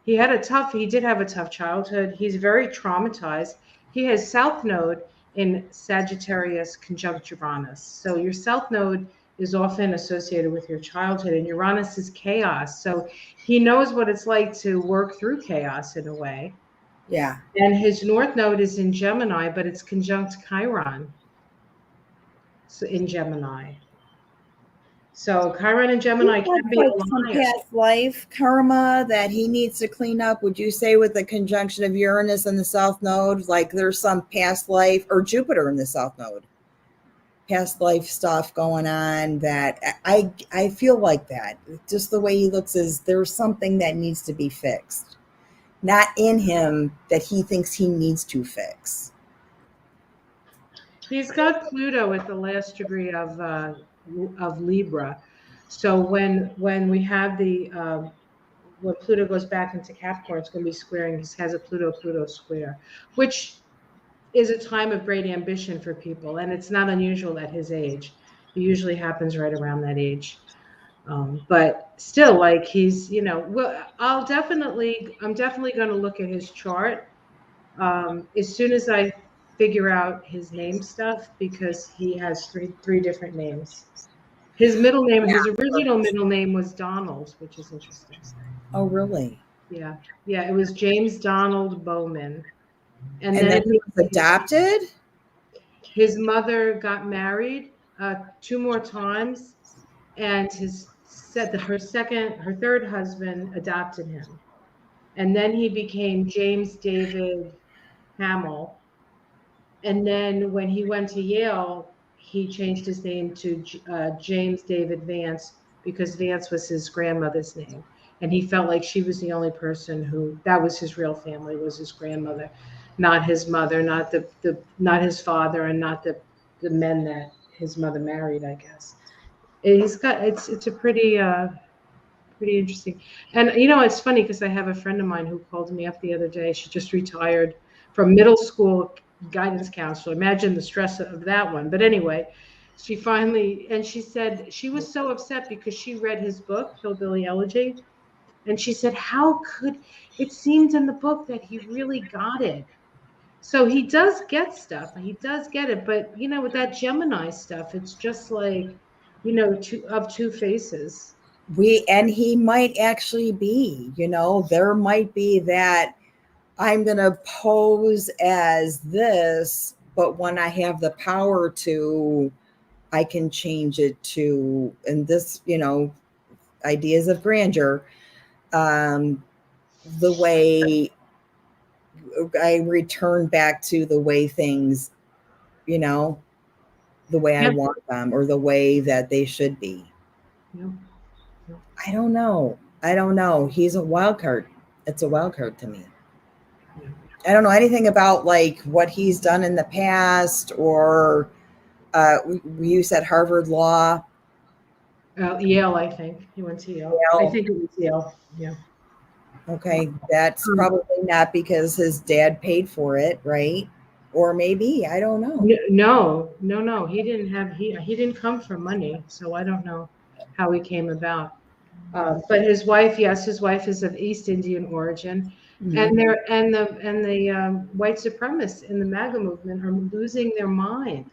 He did have a tough childhood. He's very traumatized. He has South Node in Sagittarius conjunct Uranus. So your South Node is often associated with your childhood, and Uranus is chaos. So he knows what it's like to work through chaos in a way. Yeah. And his North Node is in Gemini, but it's conjunct Chiron. So in Gemini. So Chiron and Gemini can be like some past life karma that he needs to clean up. Would you say with the conjunction of Uranus and the South Node, like there's some past life, or Jupiter in the South Node, past life stuff going on that I feel like that. Just the way he looks is there's something that needs to be fixed. Not in him that he thinks he needs to fix. He's got Pluto at the last degree of Libra. So when we have when Pluto goes back into Capricorn, it's going to be squaring. He has a Pluto square, which is a time of great ambition for people, and it's not unusual at his age. It usually happens right around that age. But still, like he's, well, I'm definitely going to look at his chart as soon as I figure out his name stuff, because he has three different names. His middle name, his original middle name was Donald, which is interesting. Oh, really? Yeah. It was James Donald Bowman, and then he was adopted. His mother got married 2 more times, and her third husband adopted him, and then he became James David Hamill. And then when he went to Yale, he changed his name to James David Vance, because Vance was his grandmother's name. And he felt like she was the only person that was his real family, was his grandmother, not his mother, not his father, and not the men that his mother married, I guess. It's a pretty interesting. And it's funny because I have a friend of mine who called me up the other day. She just retired from middle school guidance counselor. Imagine the stress of that one. But anyway, she said she was so upset because she read his book, Hillbilly Elegy. And she said, it seemed in the book that he really got it. So he does get stuff. He does get it. But, with that Gemini stuff, it's just like, two faces. And he might actually be, there might be that I'm going to pose as this, but when I have the power to, I can change it to, and this, ideas of grandeur, the way I return back to the way things, the way I want them, or the way that they should be. Yeah. I don't know. He's a wild card. It's a wild card to me. Yeah. I don't know anything about like what he's done in the past, or you said Harvard Law. Yale, I think. He went to Yale. I think it was Yale. Yeah. Okay. That's probably not because his dad paid for it, right? Or maybe, I don't know. No. He didn't come from money, so I don't know how he came about. But his wife is of East Indian origin. Mm-hmm. And the white supremacists in the MAGA movement are losing their mind.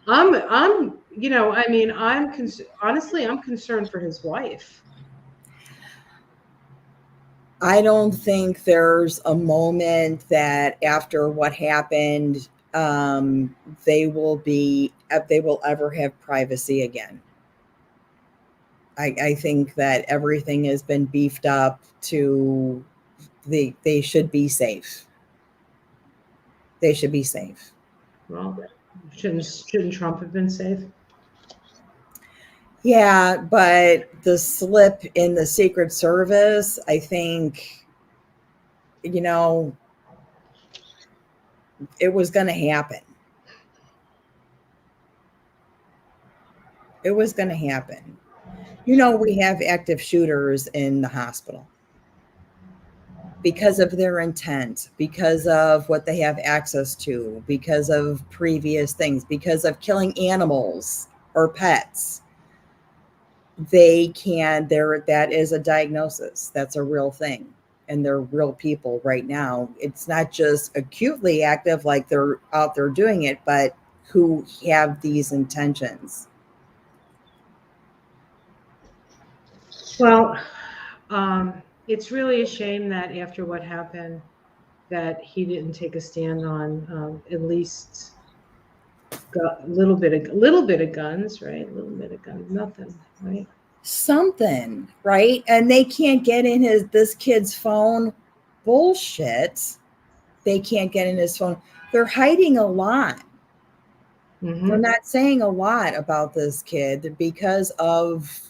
you know, I mean, honestly, I'm concerned for his wife. I don't think there's a moment that after what happened, they will ever have privacy again. I think that everything has been beefed up to they should be safe. They should be safe. Well, shouldn't Trump have been safe? Yeah, but the slip in the Secret Service, I think, you know, it was going to happen. It was going to happen. You know, we have active shooters in the hospital because of their intent, because of what they have access to, because of previous things, because of killing animals or pets. That is a diagnosis. That's a real thing. And they're real people right now. It's not just acutely active, like they're out there doing it, but who have these intentions. Well, it's really a shame that after what happened, that he didn't take a stand on at least a little bit of guns, right? A little bit of guns, nothing, right? Something, right? And they can't get in this kid's phone. Bullshit. They can't get in his phone. They're hiding a lot. They're Mm-hmm. not saying a lot about this kid because of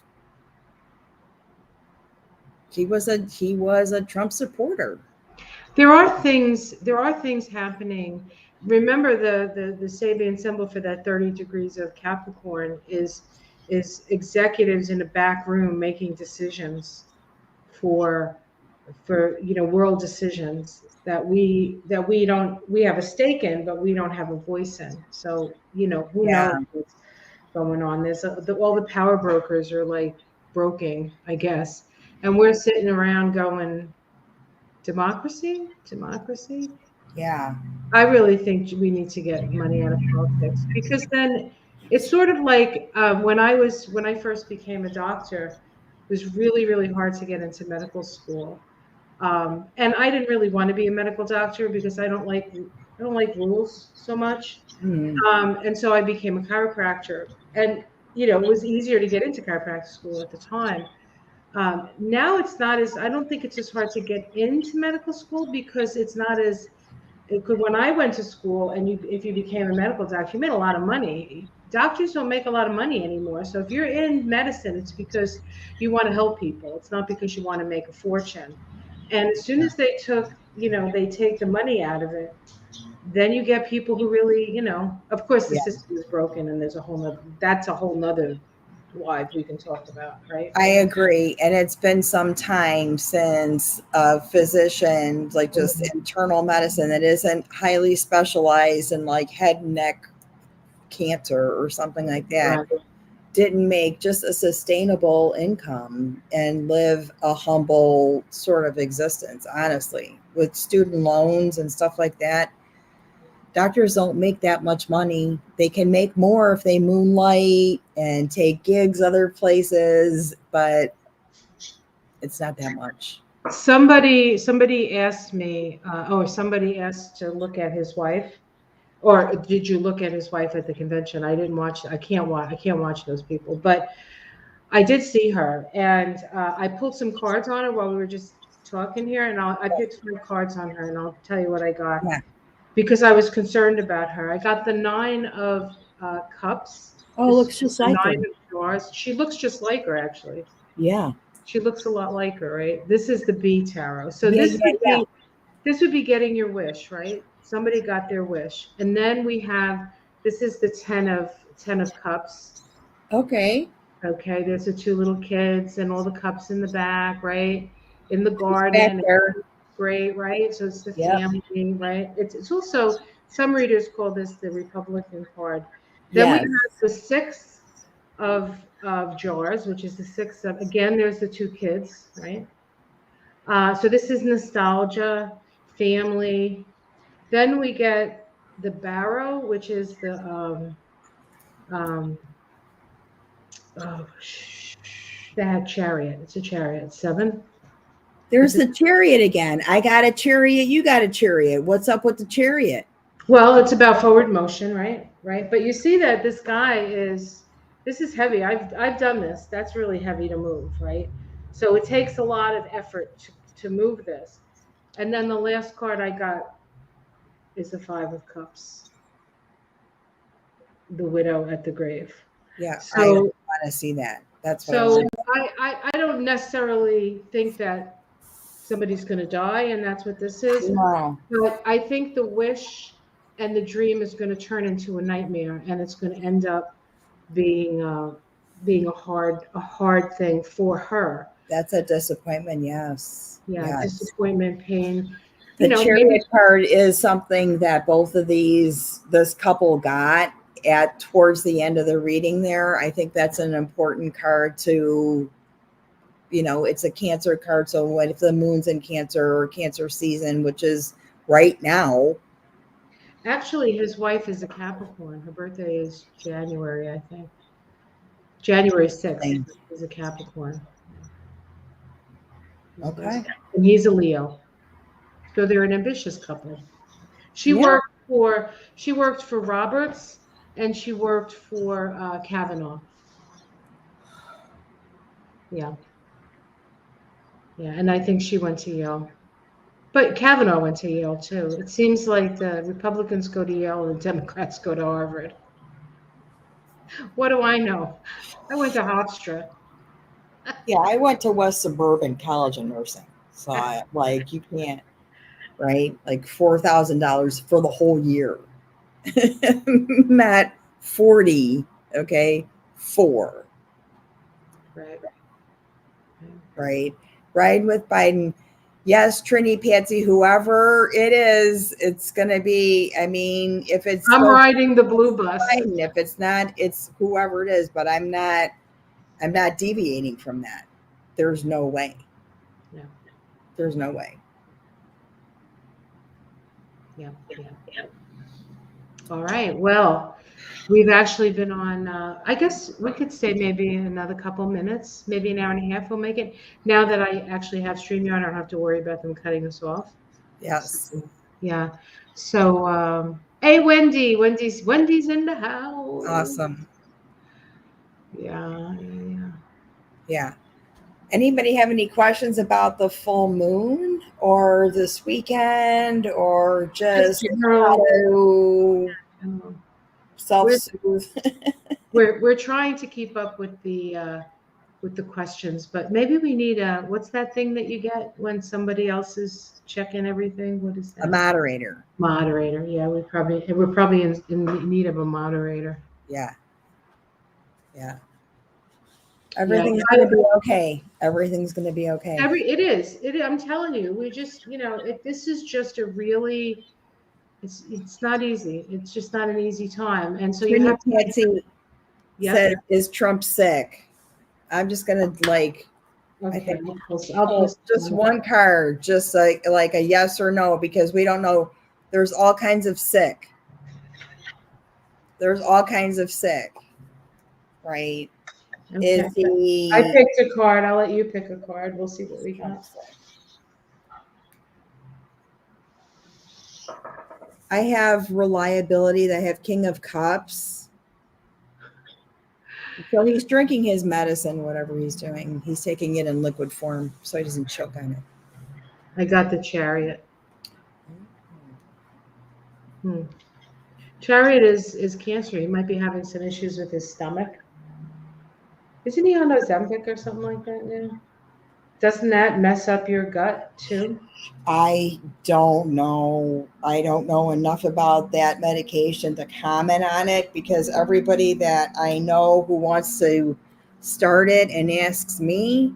he was a Trump supporter. There are things happening. Remember the Sabian symbol for that 30 degrees of Capricorn is executives in a back room making decisions for you know, world decisions that we have a stake in, but we don't have a voice in. So, you know, who knows Yeah. what's going on. All the power brokers are like broking, I guess, and we're sitting around going, democracy, democracy. Yeah. I really think we need to get money out of politics, because then it's sort of like when I first became a doctor, it was really really hard to get into medical school, and I didn't really want to be a medical doctor because I don't like rules so much, Mm. and so I became a chiropractor, and you know, it was easier to get into chiropractic school at the time. Now it's not as, I don't think it's as hard to get into medical school because it's not as it could. When I went to school and if you became a medical doctor, you made a lot of money. Doctors don't make a lot of money anymore. So if you're in medicine, it's because you want to help people. It's not because you want to make a fortune. And as soon as they take the money out of it, then you get people who really, you know, of course the Yeah. system is broken and there's that's a whole nother live we can talk about, right? I agree. And it's been some time since a physician, like just Mhm. internal medicine that isn't highly specialized in like head and neck cancer or something like that, Right. didn't make just a sustainable income and live a humble sort of existence, honestly, with student loans and stuff like that. Doctors don't make that much money. They can make more if they moonlight and take gigs other places, but it's not that much. Somebody asked me, or somebody asked to look at his wife, or did you look at his wife at the convention? I didn't watch. I can't watch those people, but I did see her, and I pulled some cards on her while we were just talking here, and I picked 5 cards on her, and I'll tell you what I got Yeah. because I was concerned about her. I got the 9 of Cups. Oh, This looks just the like her. 9 of Swords. She looks just like her, actually. Yeah. She looks a lot like her, right? This is the B tarot. So Yeah, yeah, yeah. this would be getting your wish, right? Somebody got their wish. And then we have, this is the 10 of Cups. Okay. Okay, there's the 2 little kids and all the cups in the back, right? In the She's back garden. there. Great, right? So it's the Yep. family, right? It's also, some readers call this the Republican card. Then we have Yes. the 6 of Jars, which is the 6 of, again, there's the 2 kids, right? So this is nostalgia, family. Then we get the Barrow, which is the Um, that chariot. It's a chariot. 7. There's the chariot again. I got a chariot. You got a chariot. What's up with the chariot? Well, it's about forward motion, right? Right. But you see that this guy this is heavy. I've done this. That's really heavy to move, right? So it takes a lot of effort to move this. And then the last card I got is the 5 of Cups, the widow at the grave. Yeah, so, I want to see that. That's what so I don't necessarily think that somebody's going to die, and that's what this is. No. But I think the wish and the dream is going to turn into a nightmare, and it's going to end up being a hard thing for her. That's a disappointment. Yes. Yeah, yes. Disappointment, pain. The chariot card is something that both of this couple got at towards the end of the reading there. I think that's an important card to, it's a Cancer card. So what if the moon's in Cancer or Cancer season, which is right now? Actually, his wife is a Capricorn. Her birthday is January, I think. January 6th is a Capricorn. Okay. And he's a Leo. So they're an ambitious couple. She worked for Roberts, and she worked for Kavanaugh. Yeah. Yeah, and I think she went to Yale. But Kavanaugh went to Yale too. It seems like the Republicans go to Yale and the Democrats go to Harvard. What do I know? I went to Hofstra. Yeah, I went to West Suburban College of Nursing. So you can't, right? Like $4,000 for the whole year. Not 40, okay? 4. Right. Right. Ride with Biden. Yes, Trini, Patsy, whoever it is, it's going to be, if it's... I'm riding the blue bus. Biden. If it's not, it's whoever it is, but I'm not deviating from that. There's no way. No. There's no way. Yeah. All right. Well, we've actually been on, I guess we could say maybe another couple minutes, maybe an hour and a half we'll make it. Now that I actually have StreamYard, I don't have to worry about them cutting us off. Yes. Yeah. So, hey, Wendy's in the house. Awesome. Yeah. Anybody have any questions about the full moon or this weekend or just how to self-soothe? We're trying to keep up with the questions, but maybe we need what's that thing that you get when somebody else is checking everything? What is that? A moderator. Moderator. Yeah, we're probably in need of a moderator. Yeah. Everything's going to be okay. Everything's going to be okay. It is. I'm telling you, we just, this is just a really, it's not easy. It's just not an easy time. And so you have to said, is Trump sick? I'm just going to I think I'll just one card, just like a yes or no, because we don't know. There's all kinds of sick. Right? Okay. I picked a card. I'll let you pick a card. We'll see what we got. I have reliability. I have King of Cups. So he's drinking his medicine, whatever he's doing. He's taking it in liquid form so he doesn't choke on it. I got the Chariot. Chariot is Cancer. He might be having some issues with his stomach. Isn't he on Ozempic or something like that now? Doesn't that mess up your gut too? I don't know. I don't know enough about that medication to comment on it, because everybody that I know who wants to start it and asks me,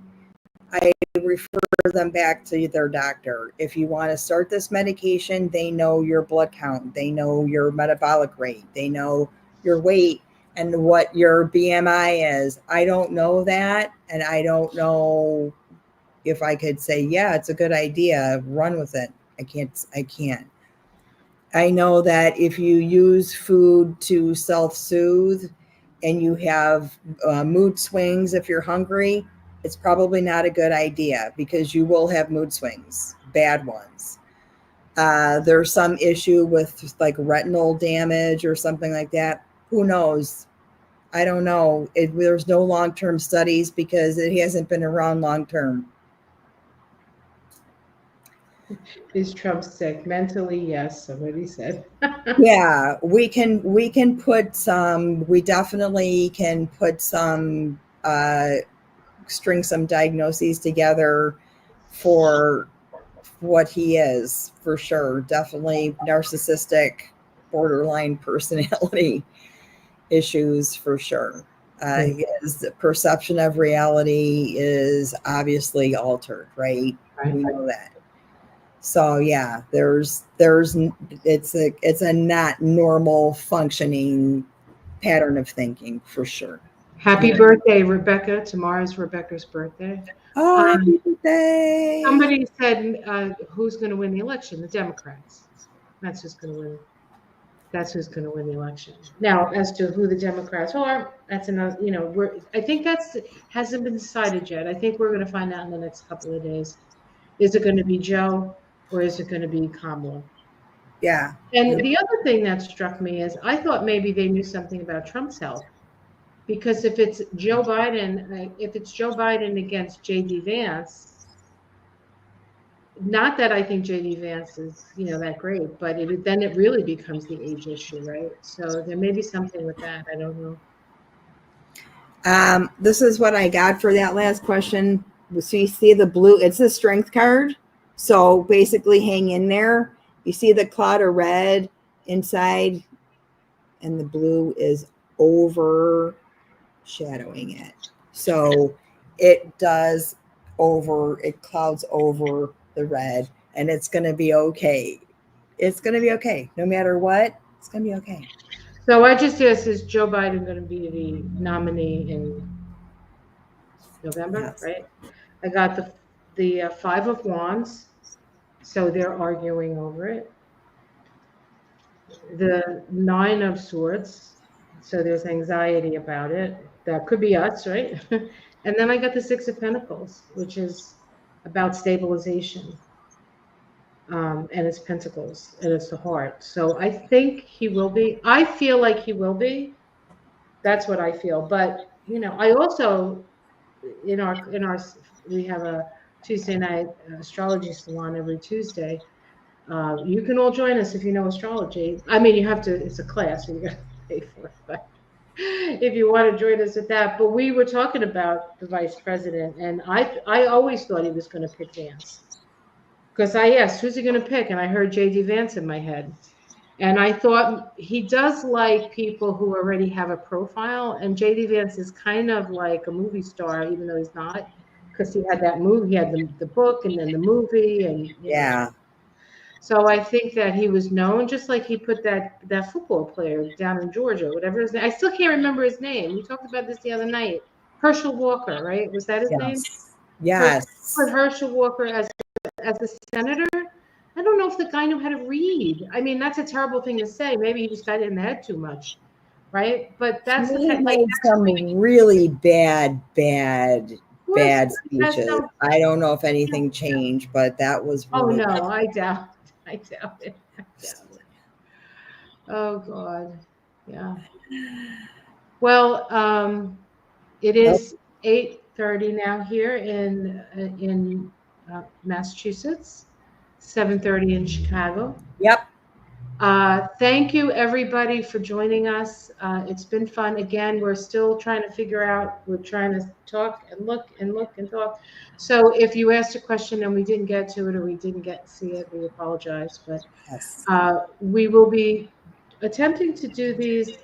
I refer them back to their doctor. If you want to start this medication, they know your blood count, they know your metabolic rate, they know your weight and what your BMI is. I don't know that, and I don't know if I could say, yeah, it's a good idea, run with it. I can't. I know that if you use food to self-soothe, and you have mood swings, if you're hungry, it's probably not a good idea because you will have mood swings, bad ones. There's some issue with like retinal damage or something like that. Who knows? I don't know. There's no long-term studies because it hasn't been around long-term. Is Trump sick? Mentally, yes, somebody said. Yeah, we can put some, we definitely can put some, string some diagnoses together for what he is, for sure. Definitely narcissistic, borderline personality issues, for sure. His perception of reality is obviously altered, right? Right. We know that. So yeah, there's it's a not normal functioning pattern of thinking, for sure. Happy birthday, Rebecca. Tomorrow's Rebecca's birthday. Oh, happy birthday. Somebody said, who's going to win the election? The Democrats. That's who's going to win. That's who's going to win the election. Now, as to who the Democrats are, that's another, I think hasn't been decided yet. I think we're going to find out in the next couple of days. Is it going to be Joe or is it going to be Kamala? Yeah. And the other thing that struck me is I thought maybe they knew something about Trump's health. Because if it's Joe Biden against J.D. Vance, not that I think J.D. Vance is, that great, but then it really becomes the age issue, right? So there may be something with that. I don't know. This is what I got for that last question. So you see the blue, it's a strength card. So basically hang in there. You see the cloud of red inside and the blue is overshadowing it. So it clouds over the red, and it's going to be okay. It's going to be okay. No matter what, it's going to be okay. So I just asked, is Joe Biden going to be the nominee in November, yes. Right? I got the Five of Wands, so they're arguing over it. The Nine of Swords, so there's anxiety about it. That could be us, right? And then I got the Six of Pentacles, which is about stabilization. And it's Pentacles, and it's the heart. So I think he will be. I feel like he will be. That's what I feel. But I also we have a Tuesday night astrology salon every Tuesday. You can all join us if you know astrology. I mean, you have to. It's a class, so you got to pay for it. But if you want to join us at that, but we were talking about the vice president, and I always thought he was going to pick Vance. Because I asked, who's he going to pick? And I heard J.D. Vance in my head. And I thought he does like people who already have a profile. And J.D. Vance is kind of like a movie star, even though he's not. Because he had that movie, he had the book and then the movie. And yeah. So I think that he was known, just like he put that football player down in Georgia, whatever his name. I still can't remember his name. We talked about this the other night. Herschel Walker, right? Was that his name? Yes. Put Herschel Walker as a senator. I don't know if the guy knew how to read. I mean, that's a terrible thing to say. Maybe he just got in the head too much, right? But that's he made some really bad speeches. I don't know if anything changed, but that was really no, bad. I doubt it. Oh God, yeah. Well, it is 8:30 now here in Massachusetts, 7:30 in Chicago. Yep. Thank you everybody for joining us. It's been fun. Again, we're still trying to figure out, we're trying to talk and look and talk. So if you asked a question and we didn't get to it or we didn't get to see it, we apologize. But yes. We will be attempting to do these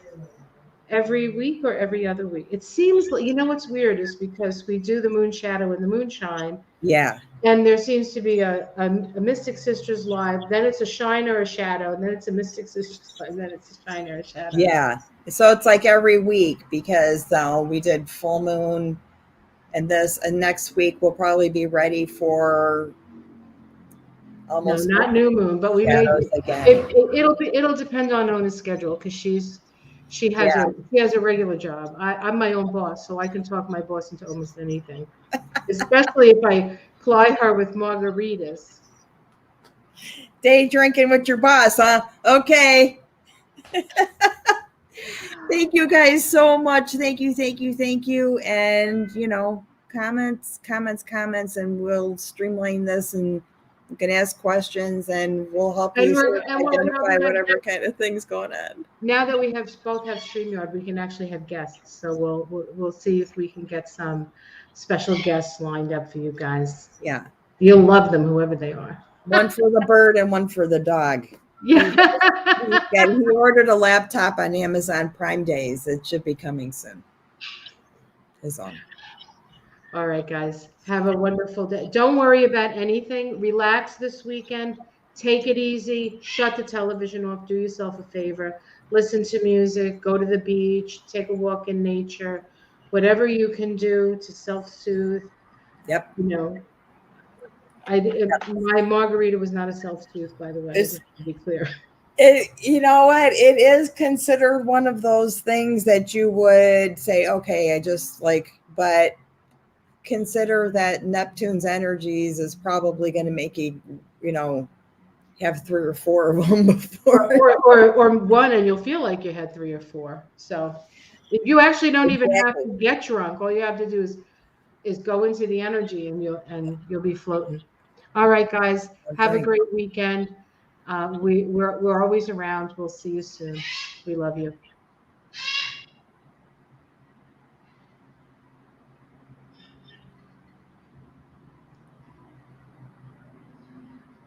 every week or every other week. It seems like, what's weird is because we do the moon shadow and the moonshine. Yeah. And there seems to be a Mystic Sisters live, then it's a shine or a shadow, and then it's a Mystic Sisters live, and then it's a shine or a shadow. Yeah. So it's like every week because we did full moon and next week we'll probably be ready for almost not new moon, but we may again. it'll depend on Ona's schedule because she's She has a regular job. I'm my own boss, so I can talk my boss into almost anything, especially if I ply her with margaritas. Day drinking with your boss, huh? Okay. Thank you guys so much. Thank you. And comments, and we'll streamline this, and you can ask questions, and we'll help you identify whatever kind of things going on. Now that we both have StreamYard, we can actually have guests. So we'll see if we can get some special guests lined up for you guys. Yeah. You'll love them, whoever they are. One for the bird and one for the dog. Yeah. He ordered a laptop on Amazon Prime Days. It should be coming soon. His own. All right, guys. Have a wonderful day. Don't worry about anything. Relax this weekend. Take it easy. Shut the television off. Do yourself a favor. Listen to music. Go to the beach. Take a walk in nature. Whatever you can do to self-soothe. Yep. My margarita was not a self-soothe, by the way. Just to be clear. You know what? It is considered one of those things that you would say, okay, I just but consider that Neptune's energies is probably going to make you, have 3 or 4 of them before. Or one, and you'll feel like you had 3 or 4. So if you actually don't even have to get drunk, all you have to do is go into the energy, and you'll be floating. All right, guys, have a great weekend. We're always around. We'll see you soon. We love you.